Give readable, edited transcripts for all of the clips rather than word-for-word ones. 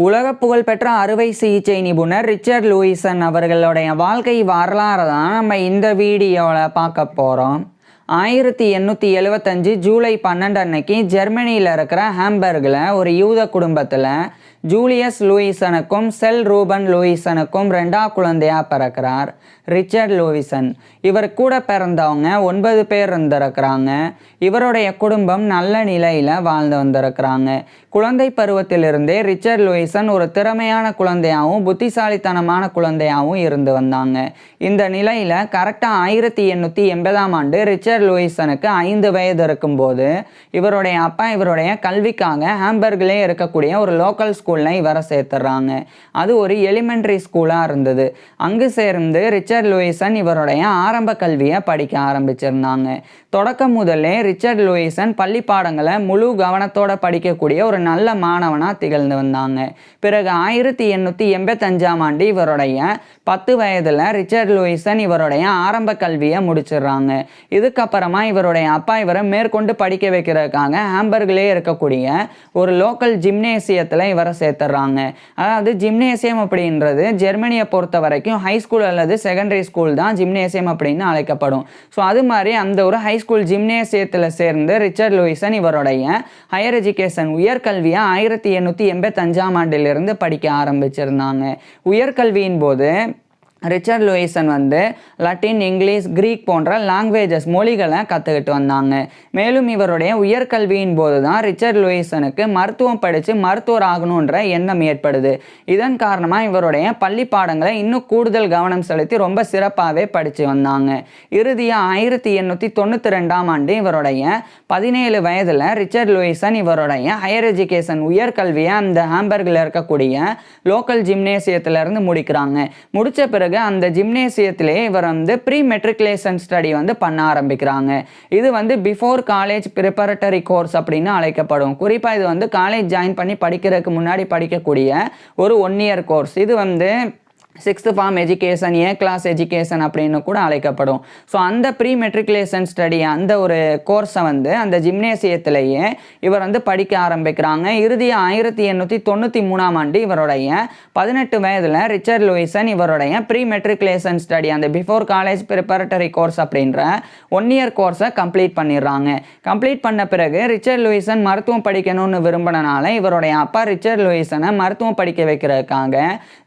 உலக புகழ்பெற்ற அறுவை சிகிச்சை நிபுணர் ரிச்சர்ட் லூயிசன் அவர்களுடைய வாழ்க்கை வரலாறு தான் நம்ம இந்த வீடியோவில் பார்க்க போகிறோம். 1875 ஜூலை 12 அன்னைக்கு ஜெர்மனியில் இருக்கிற ஹாம்பர்கில் ஒரு யூத குடும்பத்தில் ஜூலியஸ் லூயிசனுக்கும் செல் ரூபன் லூயிசனுக்கும் 2ஆம் குழந்தையாக பிறக்கிறார் ரிச்சர்ட் லூயிசன். இவர் கூட பிறந்தவங்க 9 பேர் இருந்திருக்கிறாங்க. இவருடைய குடும்பம் நல்ல நிலையில் வாழ்ந்து வந்திருக்கிறாங்க. குழந்தை பருவத்திலிருந்தே ரிச்சர்ட் லூயிசன் ஒரு திறமையான குழந்தையாகவும் புத்திசாலித்தனமான குழந்தையாகவும் இருந்து வந்தாங்க. இந்த நிலையில் கரெக்டாக 1880ஆம் ஆண்டு ரிச்சர்ட் லூயிசனுக்கு 5 வயது இருக்கும்போது இவருடைய அப்பா இவருடைய கல்விக்காக ஹாம்பர்கிலே இருக்கக்கூடிய ஒரு லோக்கல் ஸ்கூலில் இவரை சேர்த்துறாங்க. அது ஒரு எலிமெண்ட்ரி ஸ்கூலாக இருந்தது. அங்கு சேர்ந்து ரிச்சர்ட் லூயிசன் இவருடைய ஆரம்ப கல்வியை படிக்க ஆரம்பிச்சிருந்தாங்க. தொடக்கம் முதலே ரிச்சர்ட் லூயிசன் பள்ளி பாடங்களை முழு கவனத்தோட படிக்கக்கூடிய ஒரு நல்ல மாணவனாக திகழ்ந்து வந்தாங்க. பிறகு 1885ஆம் ஆண்டு இவருடைய 10 வயதில் ரிச்சர்ட் லூயிசன் இவருடைய ஆரம்ப கல்வியை முடிச்சிடுறாங்க. இதுக்கப்புறமா இவருடைய அப்பா இவரை மேற்கொண்டு படிக்க வைக்கிறதுக்காக ஹாம்பர்கிலே இருக்கக்கூடிய ஒரு லோக்கல் ஜிம்னேசியத்தில் இவரை சேர்த்துறாங்க. அதாவது ஜிம்னேசியம் அப்படின்றது ஜெர்மனியை பொறுத்த வரைக்கும் ஹைஸ்கூல் அல்லது செகண்டரி ஸ்கூல் தான் ஜிம்னேசியம் அப்படின்னு அழைக்கப்படும். ஸோ அது மாதிரி அந்த ஒரு ஹைஸ்கூல் ஜிம்னேசியத்தில் சேர்ந்து ரிச்சர்ட் லூயிசன் இவருடைய ஹையர் எஜுகேஷன் உயர்கல்வியை 1885ஆம் ஆண்டிலிருந்து படிக்க ஆரம்பிச்சிருந்தாங்க. உயர்கல்வியின் போது ரிச்சர்ட் லூயிசன் லட்டின், இங்கிலீஷ், கிரீக் போன்ற லாங்குவேஜஸ் மொழிகளை கற்றுக்கிட்டு வந்தாங்க. மேலும் இவருடைய உயர்கல்வியின் போது தான் ரிச்சர்ட் லூயிசனுக்கு மருத்துவம் படித்து மருத்துவர் ஆகணுன்ற எண்ணம் ஏற்படுது. இதன் காரணமாக இவருடைய பள்ளி பாடங்களை இன்னும் கூடுதல் கவனம் செலுத்தி ரொம்ப சிறப்பாகவே படித்து வந்தாங்க. இறுதியாக 1892ஆம் ஆண்டு இவருடைய 17 வயதில் ரிச்சர்ட் லூயிசன் இவருடைய ஹையர் எஜுகேஷன் உயர்கல்வியை அந்த ஹாம்பர்கில் இருக்கக்கூடிய லோக்கல் ஜிம்னேசியத்திலிருந்து முடிக்கிறாங்க. முடித்த பிறகு அந்த ஜிம்னேசியத்திலே இவர் ப்ரீ மெட்ரிகுலேஷன் ஸ்டடி பண்ண ஆரம்பிக்கிறாங்க. இது பிஃபோர் காலேஜ் ப்ரிப்பரட்டரி கோர்ஸ் அப்படின்னு அழைக்கப்படும். குறிப்பாக இது காலேஜ் ஜாயின் பண்ணி படிக்கிறதுக்கு முன்னாடி படிக்கக்கூடிய ஒரு 1 இயர் கோர்ஸ். இது 6th form education, A class education அப்படின்னு கூட அழைக்கப்படும். ஸோ அந்த ப்ரீ மெட்ரிகுலேஷன் ஸ்டடி அந்த ஒரு கோர்ஸை அந்த ஜிம்னேசியத்திலேயே இவர் படிக்க ஆரம்பிக்கிறாங்க. இறுதியாக 1893ஆம் ஆண்டு இவருடைய 18 வயதில் ரிச்சர்ட் லூயிசன் இவருடைய ப்ரீ மெட்ரிகுலேஷன் ஸ்டடி அந்த பிஃபோர் காலேஜ் ப்ரிப்பரட்டரி கோர்ஸ் அப்படின்ற 1 இயர் கோர்ஸை கம்ப்ளீட் பண்ணிடுறாங்க. கம்ப்ளீட் பண்ண பிறகு ரிச்சர்ட் லூயிசன் மருத்துவம் படிக்கணும்னு விரும்பினால இவருடைய அப்பா ரிச்சர்ட் லூயிசனை மருத்துவம் படிக்க வைக்கிறதுக்காக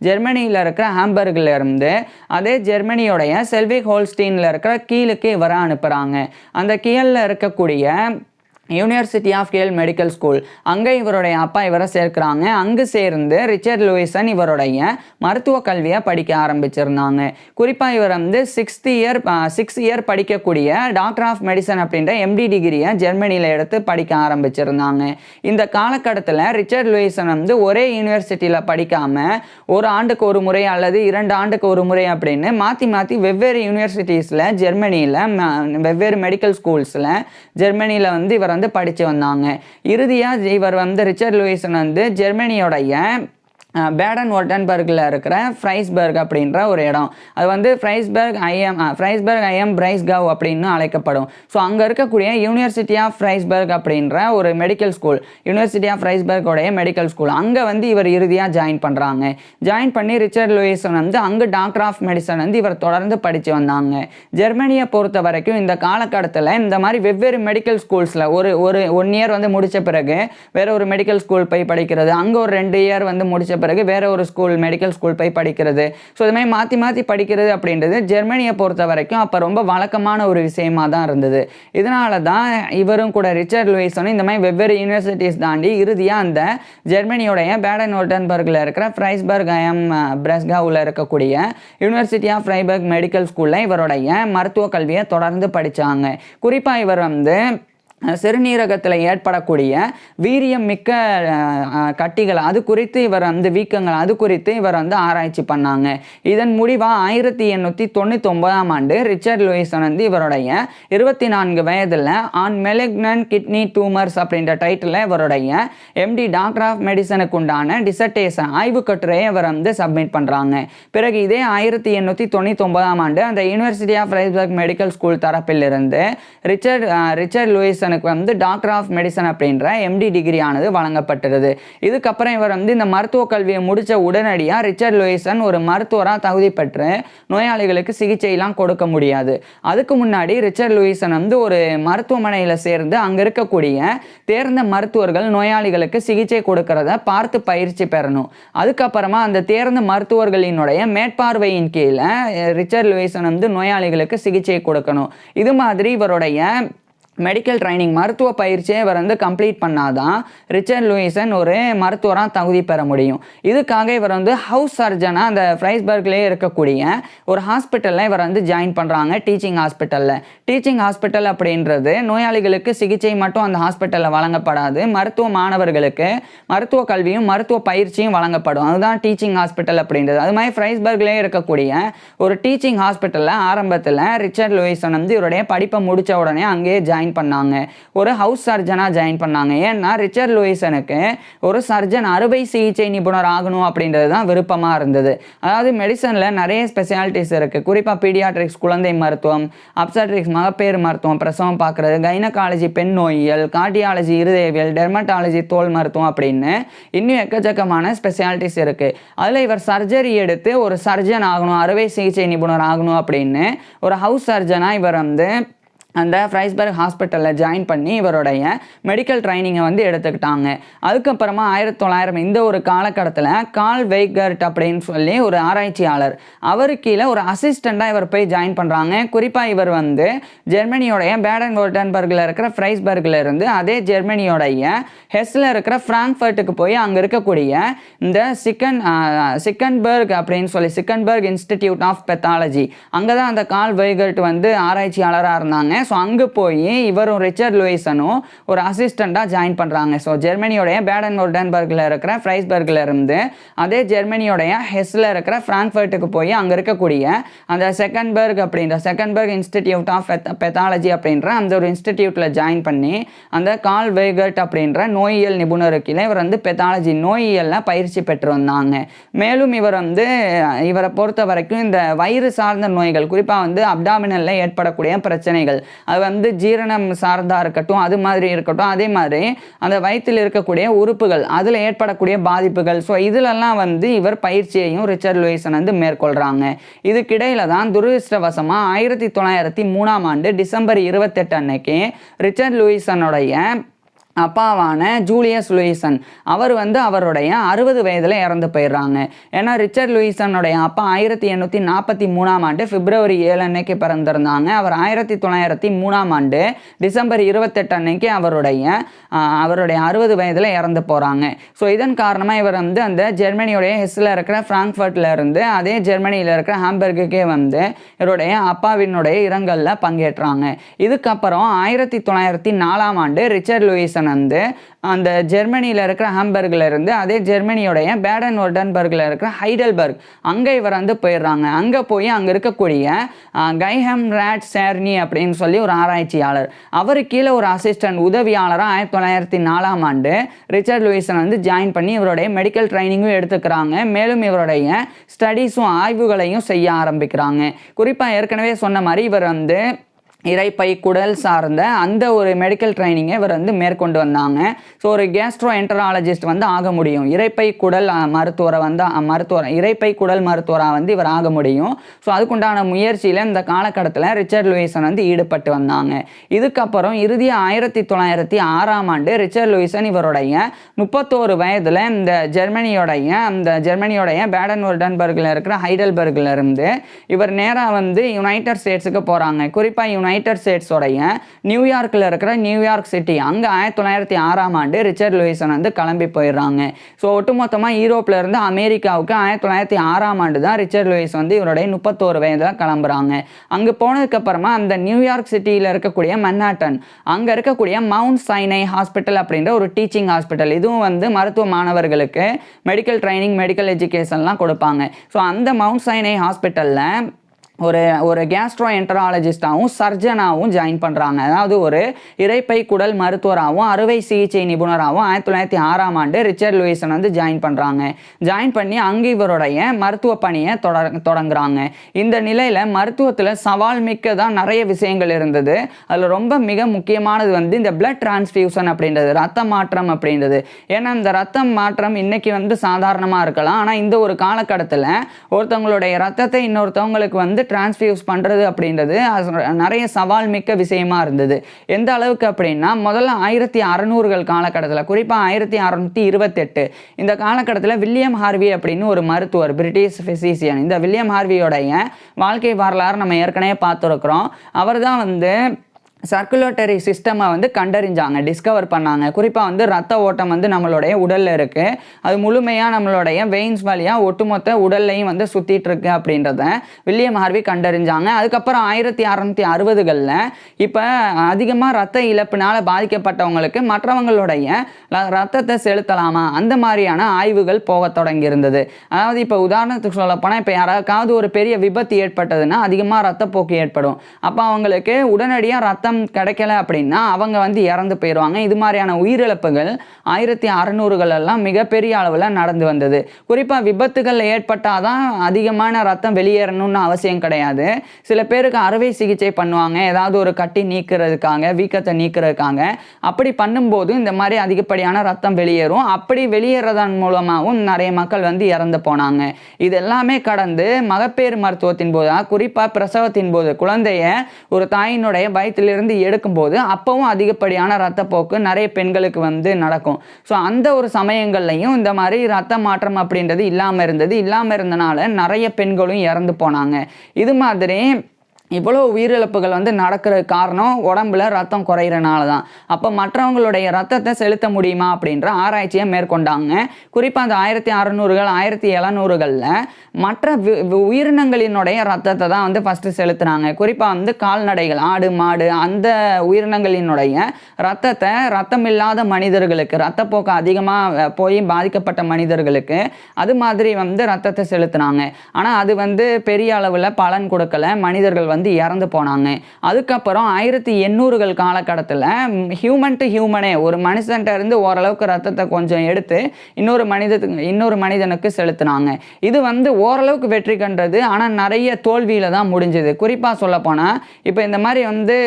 ஜெர்மனியில் இருக்கிற ஹாம்பர்கில் இருந்து அதே ஜெர்மனியோடைய செல்விக் ஹோல்ஸ்டீனில் இருக்கிற கீலுக்கு இவரை அனுப்புகிறாங்க. அந்த கீழில் இருக்கக்கூடிய university of Kiel medical school அங்கே இவருடைய அப்பா இவரை சேர்க்கிறாங்க. அங்கு சேர்ந்து ரிச்சர்ட் லூயிசன் இவருடைய மருத்துவ கல்வியை படிக்க ஆரம்பிச்சிருந்தாங்க. குறிப்பாக இவர் 6 இயர் படிக்கக்கூடிய டாக்டர் ஆஃப் மெடிசன் அப்படின்ற MD டிகிரியை ஜெர்மனியில் எடுத்து படிக்க ஆரம்பிச்சிருந்தாங்க. இந்த காலகட்டத்தில் ரிச்சர்ட் லூயிசன் ஒரே யூனிவர்சிட்டியில் படிக்காமல் ஒரு ஆண்டுக்கு ஒரு முறை அல்லது 2 ஆண்டுக்கு ஒரு முறை அப்படின்னு மாற்றி மாற்றி வெவ்வேறு யூனிவர்சிட்டிஸில் ஜெர்மனியில் வெவ்வேறு மெடிக்கல் ஸ்கூல்ஸில் ஜெர்மனியில் இவர் படிச்சு வந்தாங்க. இறுதியாக இவர் ரிச்சர்ட் லூயிசன் ஜெர்மனியோடைய பேடன் வொர்டன்பர்கில் இருக்கிற ஃப்ரைஸ்பர்க் அப்படின்ற ஒரு இடம், அது ஃப்ரைஸ்பர்க் ஐஎம் பிரைஸ்கவ் அப்படின்னு அழைக்கப்படும். ஸோ அங்கே இருக்கக்கூடிய யூனிவர்சிட்டி ஆஃப் ஃப்ரைஸ்பர்க் அப்படின்ற ஒரு மெடிக்கல் ஸ்கூல், யூனிவர்சிட்டி ஆஃப் ஃப்ரைஸ்பர்கோடைய மெடிக்கல் ஸ்கூல் அங்கே இவர் இறுதியாக ஜாயின் பண்ணுறாங்க. ஜாயின் பண்ணி ரிச்சர்ட் லூயிசன் அங்கே டாக்டர் ஆஃப் மெடிசன் இவர் தொடர்ந்து படித்து வந்தாங்க. ஜெர்மனியை பொறுத்த வரைக்கும் இந்த காலகட்டத்தில் இந்த மாதிரி வெவ்வேறு மெடிக்கல் ஸ்கூல்ஸில் ஒரு 1 இயர் முடித்த பிறகு வேற ஒரு மெடிக்கல் ஸ்கூல் போய் படிக்கிறது, அங்கே ஒரு 2 இயர் முடித்த பிறகு வேற ஒரு ஸ்கூல் மெடிக்கல் ஸ்கூல் போய் படிக்கிறது. ஸோ இது மாதிரி மாற்றி மாற்றி படிக்கிறது அப்படின்றது ஜெர்மனியை பொறுத்த வரைக்கும் அப்போ ரொம்ப வழக்கமான ஒரு விஷயமா தான் இருந்தது. இதனால தான் இவரும் கூட ரிச்சர்ட் லூயிசனும் இந்த மாதிரி வெவ்வேறு யூனிவர்சிட்டிஸ் தாண்டி இறுதியாக அந்த ஜெர்மனியோடைய பேடன் வொர்டன்பர்கில் இருக்கிற ஃப்ரைஸ்பர்க் ஐஎம் பிரைஸ்கவில் இருக்கக்கூடிய யூனிவர்சிட்டி ஆஃப் ஃப்ரைஸ்பர்க் மெடிக்கல் ஸ்கூலில் இவருடைய மருத்துவ கல்வியை தொடர்ந்து படித்தாங்க. குறிப்பாக இவர் சிறுநீரகத்தில் ஏற்படக்கூடிய வீரியம் மிக்க கட்டிகள் அது குறித்து இவர் வீக்கங்கள் அது குறித்து இவர் ஆராய்ச்சி பண்ணாங்க. இதன் முடிவாக 1899ஆம் ஆண்டு ரிச்சர்ட் லூயிசன் இவருடைய 24 வயதில் ஆன் மெலிக்னன்ட் கிட்னி டியூமர்ஸ் அப்படின்ற டைட்டில் இவருடைய MD டாக்டர் ஆஃப் மெடிசனுக்கு உண்டான டிசர்டேஷன் ஆய்வு கட்டுரையை இவர் சப்மிட் பண்ணுறாங்க. பிறகு இதே 1899ஆம் ஆண்டு அந்த யூனிவர்சிட்டி ஆஃப் ஃப்ரைஸ்பர்க் மெடிக்கல் ஸ்கூல் தரப்பிலிருந்து ரிச்சர்ட் லூயிசன் லூயிசனுக்கு வந்து டாக்டர் ஆஃப் மெடிசன் அப்படின்ற எம்டி டிகிரி ஆனது வழங்கப்பட்டிருது. இதுக்கப்புறம் இவர் வந்து இந்த மருத்துவ கல்வியை முடித்த உடனடியாக ரிச்சர்ட் லூயிசன் ஒரு மருத்துவராக தகுதி பெற்று நோயாளிகளுக்கு சிகிச்சையெல்லாம் கொடுக்க முடியாது. அதுக்கு முன்னாடி ரிச்சர்ட் லூயிசன் வந்து ஒரு மருத்துவமனையில் சேர்ந்து அங்கே இருக்கக்கூடிய தேர்ந்த மருத்துவர்கள் நோயாளிகளுக்கு சிகிச்சை கொடுக்கறத பார்த்து பயிற்சி பெறணும். அதுக்கப்புறமா அந்த தேர்ந்த மருத்துவர்களினுடைய மேற்பார்வையின் கீழே ரிச்சர்ட் லூயிசன் வந்து நோயாளிகளுக்கு சிகிச்சை கொடுக்கணும். இது மாதிரி இவருடைய மெடிக்கல் ட்ரைனிங் மருத்துவ பயிற்சியை இவர் வந்து கம்ப்ளீட் பண்ணாதான் ரிச்சர்ட் லூயிசன் ஒரு மருத்துவராக தகுதி பெற முடியும். இதுக்காக இவர் வந்து ஹவுஸ் சர்ஜனாக அந்த ஃப்ரைஸ்பர்க்லேயே இருக்கக்கூடிய ஒரு ஹாஸ்பிட்டலில் இவர் வந்து ஜாயின் பண்ணுறாங்க, டீச்சிங் ஹாஸ்பிட்டலில். டீச்சிங் ஹாஸ்பிட்டல் அப்படின்றது நோயாளிகளுக்கு சிகிச்சை மட்டும் அந்த ஹாஸ்பிட்டலில் வழங்கப்படாது, மருத்துவ மாணவர்களுக்கு மருத்துவ கல்வியும் மருத்துவ பயிற்சியும் வழங்கப்படும். அதுதான் டீச்சிங் ஹாஸ்பிட்டல் அப்படின்றது. அது மாதிரி ஃப்ரைஸ்பர்க்லேயே இருக்கக்கூடிய ஒரு டீச்சிங் ஹாஸ்பிட்டலில் ஆரம்பத்தில் ரிச்சர்ட் லூயிசன் வந்து இவருடைய படிப்பை முடித்த உடனே அங்கேயே ஜாயின் பண்ணாங்க, ஒரு ஹவுஸ் சர்ஜனாக ஜாயின் பண்ணாங்க. ஏன்னா ரிச்சர்ட் லூயிசனுக்கு ஒரு சர்ஜன் அறுவை சிகிச்சை நிபுணர் ஆகணும் அப்படின்றது தான் விருப்பமாக இருந்தது. அதாவது மெடிசனில் நிறைய ஸ்பெஷாலிட்டிஸ் இருக்குது. குறிப்பாக பீடியாட்ரிக்ஸ் குழந்தை மருத்துவம், அப்சட்ரிக்ஸ் மகப்பேறு மருத்துவம் பிரசவம் பார்க்குறது, கைனகாலஜி பெண் நோயியல், கார்டியாலஜி இருதயவியல், டெர்மட்டாலஜி தோல் மருத்துவம் அப்படின்னு இன்னும் எக்கச்சக்கமான ஸ்பெஷாலிட்டிஸ் இருக்குது. அதில் இவர் சர்ஜரி எடுத்து ஒரு சர்ஜன் ஆகணும், அறுவை சிகிச்சை நிபுணர் ஆகணும் அப்படின்னு ஒரு ஹவுஸ் சர்ஜனாக இவர் வந்து அந்த ஃப்ரைஸ்பர்க் ஹாஸ்பிட்டலில் ஜாயின் பண்ணி இவருடைய மெடிக்கல் ட்ரைனிங்கை வந்து எடுத்துக்கிட்டாங்க. அதுக்கப்புறமா 1900 இந்த ஒரு காலகட்டத்தில் கார்ல் வெய்கர்ட் அப்படின்னு சொல்லி ஒரு ஆராய்ச்சியாளர், அவர் கீழே ஒரு அசிஸ்டண்ட்டாக இவர் போய் ஜாயின் பண்ணுறாங்க. குறிப்பாக இவர் வந்து ஜெர்மனியோடைய பேடன் வோர்டன்பர்கில் இருக்கிற ஃப்ரைஸ்பர்கில் இருந்து அதே ஜெர்மனியோடைய ஹெஸ்ஸில் இருக்கிற ஃப்ராங்க்ஃபர்ட்டுக்கு போய் அங்கே இருக்கக்கூடிய இந்த சிக்கன்பர்க் அப்படின்னு சொல்லி சிக்கன்பர்க் இன்ஸ்டிடியூட் ஆஃப் பெத்தாலஜி, அங்கே தான் அந்த கார்ல் வெய்கர்ட் வந்து ஆராய்ச்சியாளராக இருந்தாங்க. ஸோ அங்கே போய் இவரும் ரிச்சர்ட் லூயிசனும் ஒரு அசிஸ்டண்ட்டாக ஜாயின் பண்ணுறாங்க. ஸோ ஜெர்மனியோடைய பேடன் வோர்டன்பர்கில் இருக்கிற ஃப்ரைஸ்பர்கில் இருந்து அதே ஜெர்மனியோடைய ஹெஸ்ஸில் இருக்கிற ஃப்ராங்க்ஃபர்ட்டுக்கு போய் அங்கே இருக்கக்கூடிய அந்த செகன்பர்க் இன்ஸ்டிடியூட் ஆஃப் பெத்தாலஜி அப்படின்ற அந்த ஒரு இன்ஸ்டிடியூட்டில் ஜாயின் பண்ணி அந்த கார்ல் வெய்கர்ட் அப்படின்ற நோயியல் நிபுணருக்கில் இவர் வந்து பெத்தாலஜி நோயியலில் பயிற்சி பெற்று வந்தாங்க. மேலும் இவரை பொறுத்த வரைக்கும் இந்த வயிறு சார்ந்த நோய்கள், குறிப்பாக வந்து அப்டாமினலில் ஏற்படக்கூடிய பிரச்சனைகள், அது வந்து ஜீரணம் சார்ந்தா இருக்கட்டும், அது மாதிரி இருக்கட்டும், அதே மாதிரி அந்த வயிற்றில் இருக்கக்கூடிய உறுப்புகள் அதில் ஏற்படக்கூடிய பாதிப்புகள், ஸோ இதிலெல்லாம் வந்து இவர் பயிற்சியையும் ரிச்சர்ட் லூயிசன் வந்து மேற்கொள்கிறாங்க. இதுக்கிடையில தான் துரதிர்ஷ்டவசமாக 1903 டிசம்பர் 28 அன்னைக்கு ரிச்சர்ட் லூயிசனுடைய அப்பாவான ஜூலியஸ் லூயிசன் அவர் வந்து அவருடைய 60 வயதில் இறந்து போயிடுறாங்க. ஏன்னா ரிச்சர்ட் லூயிசனுடைய அப்பா 1843 பிப்ரவரி 7 அன்னைக்கு பிறந்திருந்தாங்க. அவர் 1903 டிசம்பர் 28 அன்னைக்கு அவருடைய 60 வயதில் இறந்து போகிறாங்க. ஸோ இதன் காரணமாக இவர் வந்து அந்த ஜெர்மனியோடைய ஹெஸ்ஸில் இருக்கிற ஃப்ராங்க்ஃபர்ட்டில் இருந்து அதே ஜெர்மனியில் இருக்கிற ஹாம்பர்குக்கே வந்து இவருடைய அப்பாவினுடைய இரங்கலில் பங்கேற்றாங்க. இதுக்கப்புறம் 1904 ரிச்சர்ட் லூயிசன் வந்து அந்த ஜெர்மனியில் இருக்கிற ஹாம்பர்கில் இருந்து அதே ஜெர்மனியோடைய பேடன் வோர்டன்பர்கில் இருக்கிற ஹைடல்பர்க் அங்கே இவர் வந்து போயிடுறாங்க. அங்கே போய் அங்கே இருக்கக்கூடிய கைஹம் ராட் சேர்னி அப்படின்னு சொல்லி ஒரு ஆராய்ச்சியாளர், அவர் கீழே ஒரு அசிஸ்டன்ட் உதவியாளராக 1904 ரிச்சர்ட் லூயிசன் வந்து ஜாயின் பண்ணி இவருடைய மெடிக்கல் ட்ரைனிங்கும் எடுத்துக்கிறாங்க. மேலும் இவருடைய ஸ்டடீஸும் ஆய்வுகளையும் செய்ய ஆரம்பிக்கிறாங்க. குறிப்பாக ஏற்கனவே சொன்ன மாதிரி இவர் வந்து இரைப்பை குடல் சார்ந்த அந்த ஒரு மெடிக்கல் ட்ரைனிங்கை இவர் வந்து மேற்கொண்டு வந்தாங்க. ஸோ ஒரு கேஸ்ட்ரோ என்டராலஜிஸ்ட் வந்து ஆக முடியும், இரைப்பை குடல் மருத்துவராக வந்து இவர் ஆக முடியும். ஸோ அதுக்குண்டான முயற்சியில் இந்த காலகட்டத்தில் ரிச்சர்ட் லூயிசன் வந்து ஈடுபட்டு வந்தாங்க. இதுக்கப்புறம் இறுதியாக 1906 ரிச்சர்ட் லூயிசன் இவருடைய 31 வயதில் இந்த ஜெர்மனியோடைய பேடன் வோர்டன்பர்கில் இருக்கிற ஹைடல்பர்கில் இருந்து இவர் நேராக வந்து யுனைடெட் ஸ்டேட்ஸுக்கு போகிறாங்க. குறிப்பாக யுனைடெட் ஸ்டேட்ஸோடைய நியூயார்க்கில் இருக்கிற நியூயார்க் சிட்டி, அங்கே 1906 ரிச்சர்ட் லூயிசன் வந்து கிளம்பி போயிடுறாங்க. ஸோ ஒட்டுமொத்தமாக யூரோப்பில் இருந்து அமெரிக்காவுக்கு 1906 தான் ரிச்சர்ட் லூயிஸ் வந்து இவருடைய 31 வயதில் கிளம்புறாங்க. அங்கே போனதுக்கப்புறமா அந்த நியூயார்க் சிட்டியில் இருக்கக்கூடிய மன்ஹாட்டன் அங்கே இருக்கக்கூடிய மவுண்ட் சைனை ஹாஸ்பிட்டல் அப்படின்ற ஒரு டீச்சிங் ஹாஸ்பிட்டல், இதுவும் வந்து மருத்துவ மாணவர்களுக்கு மெடிக்கல் ட்ரைனிங் மெடிக்கல் எஜுகேஷன்லாம் கொடுப்பாங்க. ஸோ அந்த மவுண்ட் சைனை ஹாஸ்பிட்டலில் ஒரு ஒரு கேஸ்ட்ரோஎன்டராலஜிஸ்டாகவும் சர்ஜனாகவும் ஜாயின் பண்ணுறாங்க. அதாவது ஒரு இரைப்பை குடல் மருத்துவராகவும் அறுவை சிகிச்சை நிபுணராகவும் 1906ஆம் ஆண்டு ரிச்சர்ட் லூயிசன் வந்து ஜாயின் பண்ணுறாங்க. ஜாயின் பண்ணி அங்கே இவருடைய மருத்துவ பணியை தொடங்குறாங்க. இந்த நிலையில் மருத்துவத்தில் சவால் மிக்க தான் நிறைய விஷயங்கள் இருந்தது. அதில் ரொம்ப மிக முக்கியமானது வந்து இந்த பிளட் டிரான்ஸ்ஃபியூஷன் அப்படின்றது, ரத்த மாற்றம் அப்படின்றது. ஏன்னா இந்த ரத்த மாற்றம் இன்னைக்கு வந்து சாதாரணமாக இருக்கலாம், ஆனால் இந்த ஒரு காலகட்டத்தில் ஒருத்தவங்களுடைய ரத்தத்தை இன்னொருத்தவங்களுக்கு வந்து டிரான்ஸ்ஃபியூஸ் பண்ணுறது அப்படின்றது நிறைய சவால் மிக்க விஷயமா இருந்தது. எந்த அளவுக்கு அப்படின்னா முதல்ல 1600கள் காலகட்டத்தில், குறிப்பாக 1628 இந்த காலகட்டத்தில் வில்லியம் ஹார்வி அப்படின்னு ஒரு மருத்துவர், பிரிட்டிஷ் ஃபிசிஷியன். இந்த வில்லியம் ஹார்வியோடைய வாழ்க்கை வரலாறு நம்ம ஏற்கனவே பார்த்துருக்குறோம். அவர் தான் வந்து சர்க்குலேட்டரி சிஸ்டமை வந்து கண்டறிஞ்சாங்க, டிஸ்கவர் பண்ணாங்க. குறிப்பாக வந்து ரத்த ஓட்டம் வந்து நம்மளுடைய உடலில் இருக்குது, அது முழுமையாக நம்மளுடைய வெயின்ஸ் வழியாக ஒட்டுமொத்த உடல்லையும் வந்து சுற்றிட்டு இருக்கு அப்படின்றத வில்லியம் ஹார்வி கண்டறிஞ்சாங்க. அதுக்கப்புறம் 1660களில் இப்போ அதிகமாக ரத்த இழப்பினால் பாதிக்கப்பட்டவங்களுக்கு மற்றவங்களுடைய ரத்தத்தை செலுத்தலாமா அந்த மாதிரியான ஆய்வுகள் போக தொடங்கி இருந்தது. அதாவது இப்போ உதாரணத்துக்கு சொல்லப்போனால் இப்போ யாராவது ஒரு பெரிய விபத்து ஏற்பட்டதுன்னா அதிகமாக ரத்தப்போக்கு ஏற்படும். அப்போ அவங்களுக்கு உடனடியாக ரத்தம் கிடைக்கல அப்படின்னா அவங்க வந்து இறந்து போயிடுவாங்க. இது மாதிரியான உயிரிழப்புகள் 1600கள் எல்லாம் மிகப்பெரிய அளவில் நடந்து வந்தது. குறிப்பாக விபத்துகள் ஏற்பட்டாதான் அதிகமான ரத்தம் வெளியேறணும்னு அவசியம் கிடையாது. சில பேருக்கு அறுவை சிகிச்சை பண்ணுவாங்க, ஏதாவது ஒரு கட்டி நீக்கிறதுக்காக, வீக்கத்தை நீக்கிறதுக்காக. அப்படி பண்ணும்போது இந்த மாதிரி அதிகப்படியான ரத்தம் வெளியேறும். அப்படி வெளியேறதன் மூலமாகவும் நிறைய மக்கள் வந்து இறந்து போனாங்க. இது எல்லாமே கடந்து மகப்பேறு மருத்துவத்தின் போது, குறிப்பாக பிரசவத்தின் போது குழந்தைய ஒரு தாயினுடைய வயிற்றிலிருந்து எடுக்கும்போது அப்பவும் அதிகப்படியான ரத்தப்போக்கு நிறைய பெண்களுக்கு வந்து நடக்கும். ஸோ அந்த ஒரு சமயங்கள்லையும் இந்த மாதிரி ரத்த மாற்றம் அப்படின்றது இல்லாமல் இருந்தனால நிறைய பெண்களும் இறந்து போனாங்க. இது மாதிரி இவ்வளோ உயிரிழப்புகள் வந்து நடக்கிற காரணம் உடம்புல ரத்தம் குறையிறனால தான். அப்போ மற்றவங்களுடைய ரத்தத்தை செலுத்த முடியுமா அப்படின்ற ஆராய்ச்சியை மேற்கொண்டாங்க. குறிப்பாக அந்த 1600கள் 1700களில் மற்ற உயிரினங்களினுடைய ரத்தத்தை தான் வந்து ஃபஸ்ட்டு செலுத்துனாங்க. குறிப்பாக வந்து கால்நடைகள், ஆடு மாடு, அந்த உயிரினங்களினுடைய ரத்தத்தை ரத்தமில்லாத மனிதர்களுக்கு, ரத்தப்போக்கு அதிகமாக போய் பாதிக்கப்பட்ட மனிதர்களுக்கு அது மாதிரி வந்து ரத்தத்தை செலுத்துனாங்க. ஆனால் அது வந்து பெரிய அளவில் பலன் கொடுக்கல, மனிதர்கள் வந்து இறந்து போனாங்க. அதுக்கப்புறம் 1800கள் காலகட்டத்தில் ஹியூமன் டு ஹியூமனே, ஒரு மனுஷன்ட்ட இருந்து ஓரளவுக்கு ரத்தத்தை கொஞ்சம் எடுத்து இன்னொரு மனிதனுக்கு செலுத்தினாங்க. இது வந்து ஓரளவுக்கு வெற்றி கண்டது, ஆனால் நிறைய தோல்வியில் தான் முடிஞ்சது. குறிப்பாக சொல்லப்போனால் இப்போ இந்த மாதிரி வந்து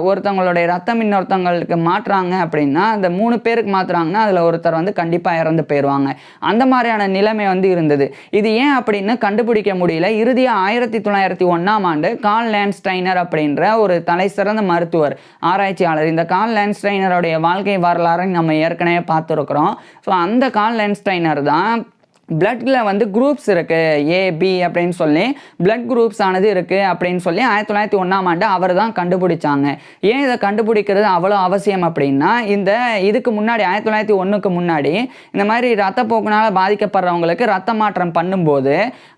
ஒருத்தவங்களுடைய ரத்தம் இன்னொருத்தவங்களுக்கு மாற்றுறாங்க அப்படின்னா, அந்த 3 பேருக்கு மாற்றுறாங்கன்னா அதில் ஒருத்தர் வந்து கண்டிப்பாக இறந்து போயிடுவாங்க. அந்த மாதிரியான நிலைமை வந்து இருந்தது. இது ஏன் அப்படின்னு கண்டுபிடிக்க முடியல. இறுதியாக 1901ஆம் ஆண்டு கார்ல் லேண்ட்ஸ்டைனர் அப்படின்ற ஒரு தலை சிறந்த மருத்துவர், ஆராய்ச்சியாளர். இந்த கார்ல் லேண்ட்ஸ்டைனருடைய வாழ்க்கை வரலாறை நம்ம ஏற்கனவே பார்த்துருக்குறோம். ஸோ அந்த கார்ல் லேண்ட்ஸ்டைனர் தான் பிளட்டில் வந்து குரூப்ஸ் இருக்குது, ஏபி அப்படின்னு சொல்லி பிளட் குரூப்ஸ் ஆனது இருக்குது அப்படின்னு சொல்லி 1901ஆம் ஆண்டு அவர் தான் கண்டுபிடிச்சாங்க. ஏன் இதை கண்டுபிடிக்கிறது அவ்வளோ அவசியம் அப்படின்னா, இதுக்கு முன்னாடி 1901க்கு முன்னாடி இந்த மாதிரி ரத்தப்போக்குனால் பாதிக்கப்படுறவங்களுக்கு ரத்த மாற்றம் பண்ணும்போது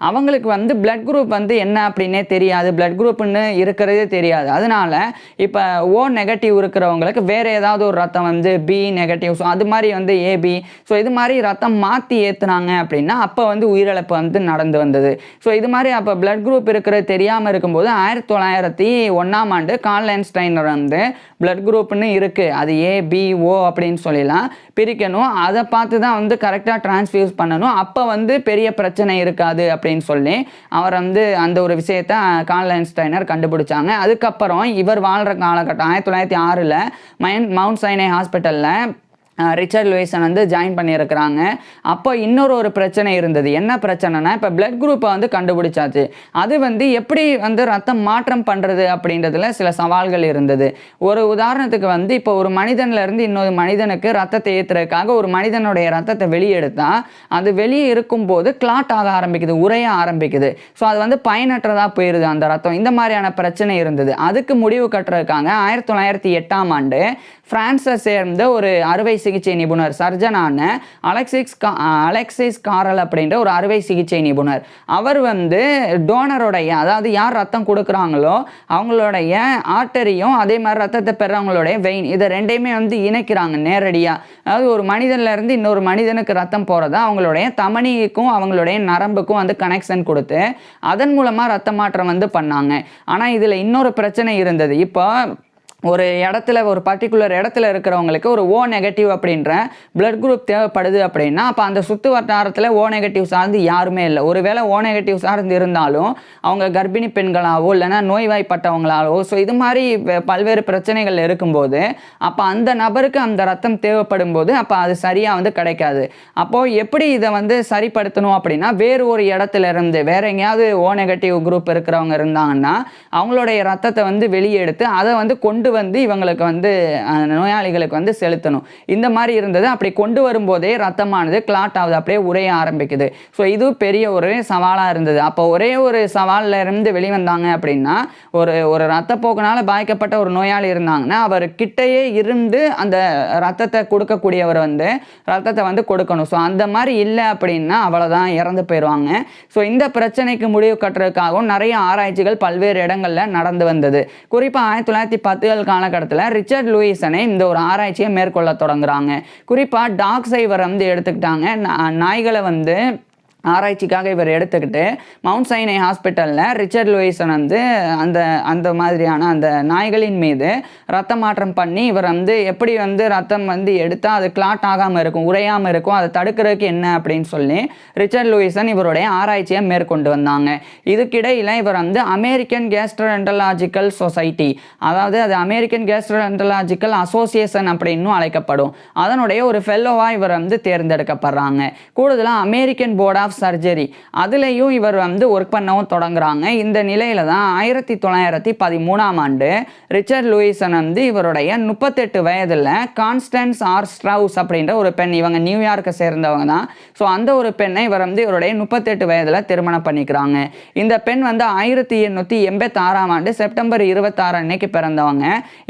அவங்களுக்கு வந்து பிளட் குரூப் வந்து என்ன அப்படின்னே தெரியாது, பிளட் குரூப்னு இருக்கிறதே தெரியாது. அதனால இப்போ ஓ நெகட்டிவ் இருக்கிறவங்களுக்கு வேறு ஏதாவது ஒரு ரத்தம் வந்து பி நெகட்டிவ், ஸோ அது மாதிரி வந்து ஏபி, ஸோ இது மாதிரி ரத்தம் மாற்றி ஏற்றுனாங்க அப்படின்னா அப்போ வந்து உயிரிழப்பு வந்து நடந்து வந்தது. ஸோ இது மாதிரி அப்போ பிளட் குரூப் இருக்கிறது தெரியாமல் இருக்கும்போது 1901ஆம் ஆண்டு கார்ல் லேண்ட்ஸ்டைனர் வந்து பிளட் குரூப்னு இருக்குது, அது ஏபிஓ அப்படின்னு சொல்லலாம் பிரிக்கணும், அதை பார்த்து தான் வந்து கரெக்டாக டிரான்ஸ்ஃபியூஸ் பண்ணணும், அப்போ வந்து பெரிய பிரச்சனை இருக்காது அப்படின்னு சொல்லி அவர் வந்து அந்த ஒரு விஷயத்தை கார்ல் லேண்ட்ஸ்டைனர் கண்டுபிடிச்சாங்க. அதுக்கப்புறம் இவர் வாழ்கிற காலகட்டம் 1906ல் மவுண்ட் சைனை ஹாஸ்பிட்டலில் ரிச்சர்ட் லூயிசன் வந்து ஜாயின் பண்ணியிருக்கிறாங்க. அப்போ இன்னொரு பிரச்சனை இருந்தது. என்ன பிரச்சனைனா, இப்போ பிளட் குரூப்பை வந்து கண்டுபிடிச்சாச்சு, அது வந்து எப்படி வந்து ரத்தம் மாற்றம் பண்ணுறது அப்படின்றதுல சில சவால்கள் இருந்தது. ஒரு உதாரணத்துக்கு வந்து இப்போ ஒரு மனிதன்லேருந்து இன்னொரு மனிதனுக்கு ரத்தத்தை ஏற்றுறதுக்காக ஒரு மனிதனுடைய ரத்தத்தை வெளியெடுத்தால் அது வெளியே இருக்கும்போது கிளாட் ஆக ஆரம்பிக்குது, உறைய ஆரம்பிக்குது. ஸோ அது வந்து பயனற்றதாக போயிடுது அந்த ரத்தம். இந்த மாதிரியான பிரச்சனை இருந்தது. அதுக்கு முடிவு கட்டுறதுக்காக 1908ஆம் ஆண்டு பிரான்ஸை சேர்ந்த ஒரு அறுவை சிகிச்சை நிபுணர் சர்ஜனான அலெக்சிஸ் காரல் அப்படின்ற ஒரு அறுவை சிகிச்சை நிபுணர். அவர் வந்து டோனருடைய, அதாவது யார் ரத்தம் கொடுக்குறாங்களோ அவங்களுடைய ஆர்டரியும் அதே மாதிரி ரத்தத்தை பெறவங்களுடைய வெயின், இதை ரெண்டையுமே வந்து இணைக்கிறாங்க நேரடியாக. அதாவது ஒரு மனிதன்ல இருந்து இன்னொரு மனிதனுக்கு ரத்தம் போகிறத அவங்களுடைய தமனிக்கும் அவங்களுடைய நரம்புக்கும் வந்து கனெக்ஷன் கொடுத்து அதன் மூலமாக ரத்த மாற்றம் வந்து பண்ணாங்க. ஆனால் இதில் இன்னொரு பிரச்சனை இருந்தது. இப்போ ஒரு இடத்துல, ஒரு பர்டிகுலர் இடத்துல இருக்கிறவங்களுக்கு ஒரு O நெகட்டிவ் அப்படின்ற பிளட் குரூப் தேவைப்படுது அப்படின்னா அப்போ அந்த சுற்று வட்டாரத்தில் O நெகட்டிவ் சார்ந்து யாருமே இல்லை. ஒருவேளை O நெகட்டிவ் சார்ந்து இருந்தாலும் அவங்க கர்ப்பிணி பெண்களாவோ இல்லைனா நோய்வாய்ப்பட்டவங்களாவோ, ஸோ இது மாதிரி பல்வேறு பிரச்சனைகள் இருக்கும்போது அப்போ அந்த நபருக்கு அந்த ரத்தம் தேவைப்படும் போது அப்போ அது சரியாக வந்து கிடைக்காது. அப்போது எப்படி இதை வந்து சரிப்படுத்தணும் அப்படின்னா, வேறு ஒரு இடத்துல இருந்து வேற எங்கேயாவது O நெகட்டிவ் குரூப் இருக்கிறவங்க இருந்தாங்கன்னா அவங்களுடைய ரத்தத்தை வந்து வெளியே எடுத்து அதை வந்து கொண்டு வந்து இவங்களுக்கு வந்து நோயாளிகளுக்கு வந்து செலுத்தணும். இந்த மாதிரி இருந்தது. அப்படி கொண்டு வரும்போதே ரத்தமானது கிளாட் ஆகுது, அப்படியே உரைய ஆரம்பிக்குது. ஸோ இது பெரிய ஒரு சவாலாக இருந்தது. அப்போ ஒரே ஒரு சவாலில் இருந்து வெளிவந்தாங்க அப்படின்னா, ஒரு ரத்தப்போக்கினால் பாதிக்கப்பட்ட ஒரு நோயாளி இருந்தாங்கன்னா அவர் கிட்டையே இருந்து அந்த ரத்தத்தை கொடுக்கக்கூடியவர் வந்து ரத்தத்தை வந்து கொடுக்கணும். ஸோ அந்த மாதிரி இல்லை அப்படின்னா அவ்வளோதான், இறந்து போயிடுவாங்க. ஸோ இந்த பிரச்சனைக்கு முடிவு கட்டுறதுக்காகவும் நிறைய ஆராய்ச்சிகள் பல்வேறு இடங்களில் நடந்து வந்தது. குறிப்பாக 1910 காலகட்டத்தில் ரிச்சர்ட் லூயிசனை இந்த ஒரு ஆராய்ச்சியை மேற்கொள்ள தொடங்குறாங்க. குறிப்பாக டாக்ஸை இவர் வந்து எடுத்துக்கிட்டாங்க. நாய்களை வந்து ஆராய்ச்சிக்காக இவர் எடுத்துக்கிட்டு மவுண்ட் சைனை ஹாஸ்பிட்டலில் ரிச்சர்ட் லூயிசன் வந்து அந்த மாதிரியான அந்த நாய்களின் மீது ரத்த மாற்றம் பண்ணி இவர் வந்து எப்படி வந்து ரத்தம் வந்து எடுத்தால் அது கிளாட் ஆகாமல் இருக்கும், உறையாமல் இருக்கும், அதை தடுக்கிறதுக்கு என்ன அப்படின்னு சொல்லி ரிச்சர்ட் லூயிசன் இவருடைய ஆராய்ச்சியை மேற்கொண்டு வந்தாங்க. இதுக்கிடையில் இவர் வந்து அமெரிக்கன் கேஸ்ட்ரோஎன்டராலஜிக்கல் சொசைட்டி, அதாவது அது அமெரிக்கன் கேஸ்ட்ரோஎன்டராலஜிக்கல் அசோசியேஷன் அப்படின்னு அழைக்கப்படும், அதனுடைய ஒரு ஃபெல்லோவாக இவர் வந்து தேர்ந்தெடுக்கப்படுறாங்க. கூடுதலாக அமெரிக்கன் போர்ட் ஆஃப் சர்ஜரி அதுலேயும் இவர் வந்து ஒர்க் பண்ணவும் தொடங்குறாங்க. இந்த நிலையில தான் 1913ஆம் ஆண்டு ரிச்சர்ட் லூயிசன் வந்து இவருடைய 38 வயதில் கான்ஸ்டன்ஸ் ஆர் ஸ்ட்ரவுஸ் அப்படின்ற ஒரு பெண், இவங்க நியூயார்க்கை சேர்ந்தவங்க தான். ஸோ அந்த ஒரு பெண்ணை இவர் வந்து இவருடைய 38 வயதில் திருமணம் பண்ணிக்கிறாங்க. இந்த பெண் வந்து 1886ஆம் ஆண்டு செப்டம்பர் 26 அன்னைக்கு பிறந்தவங்க.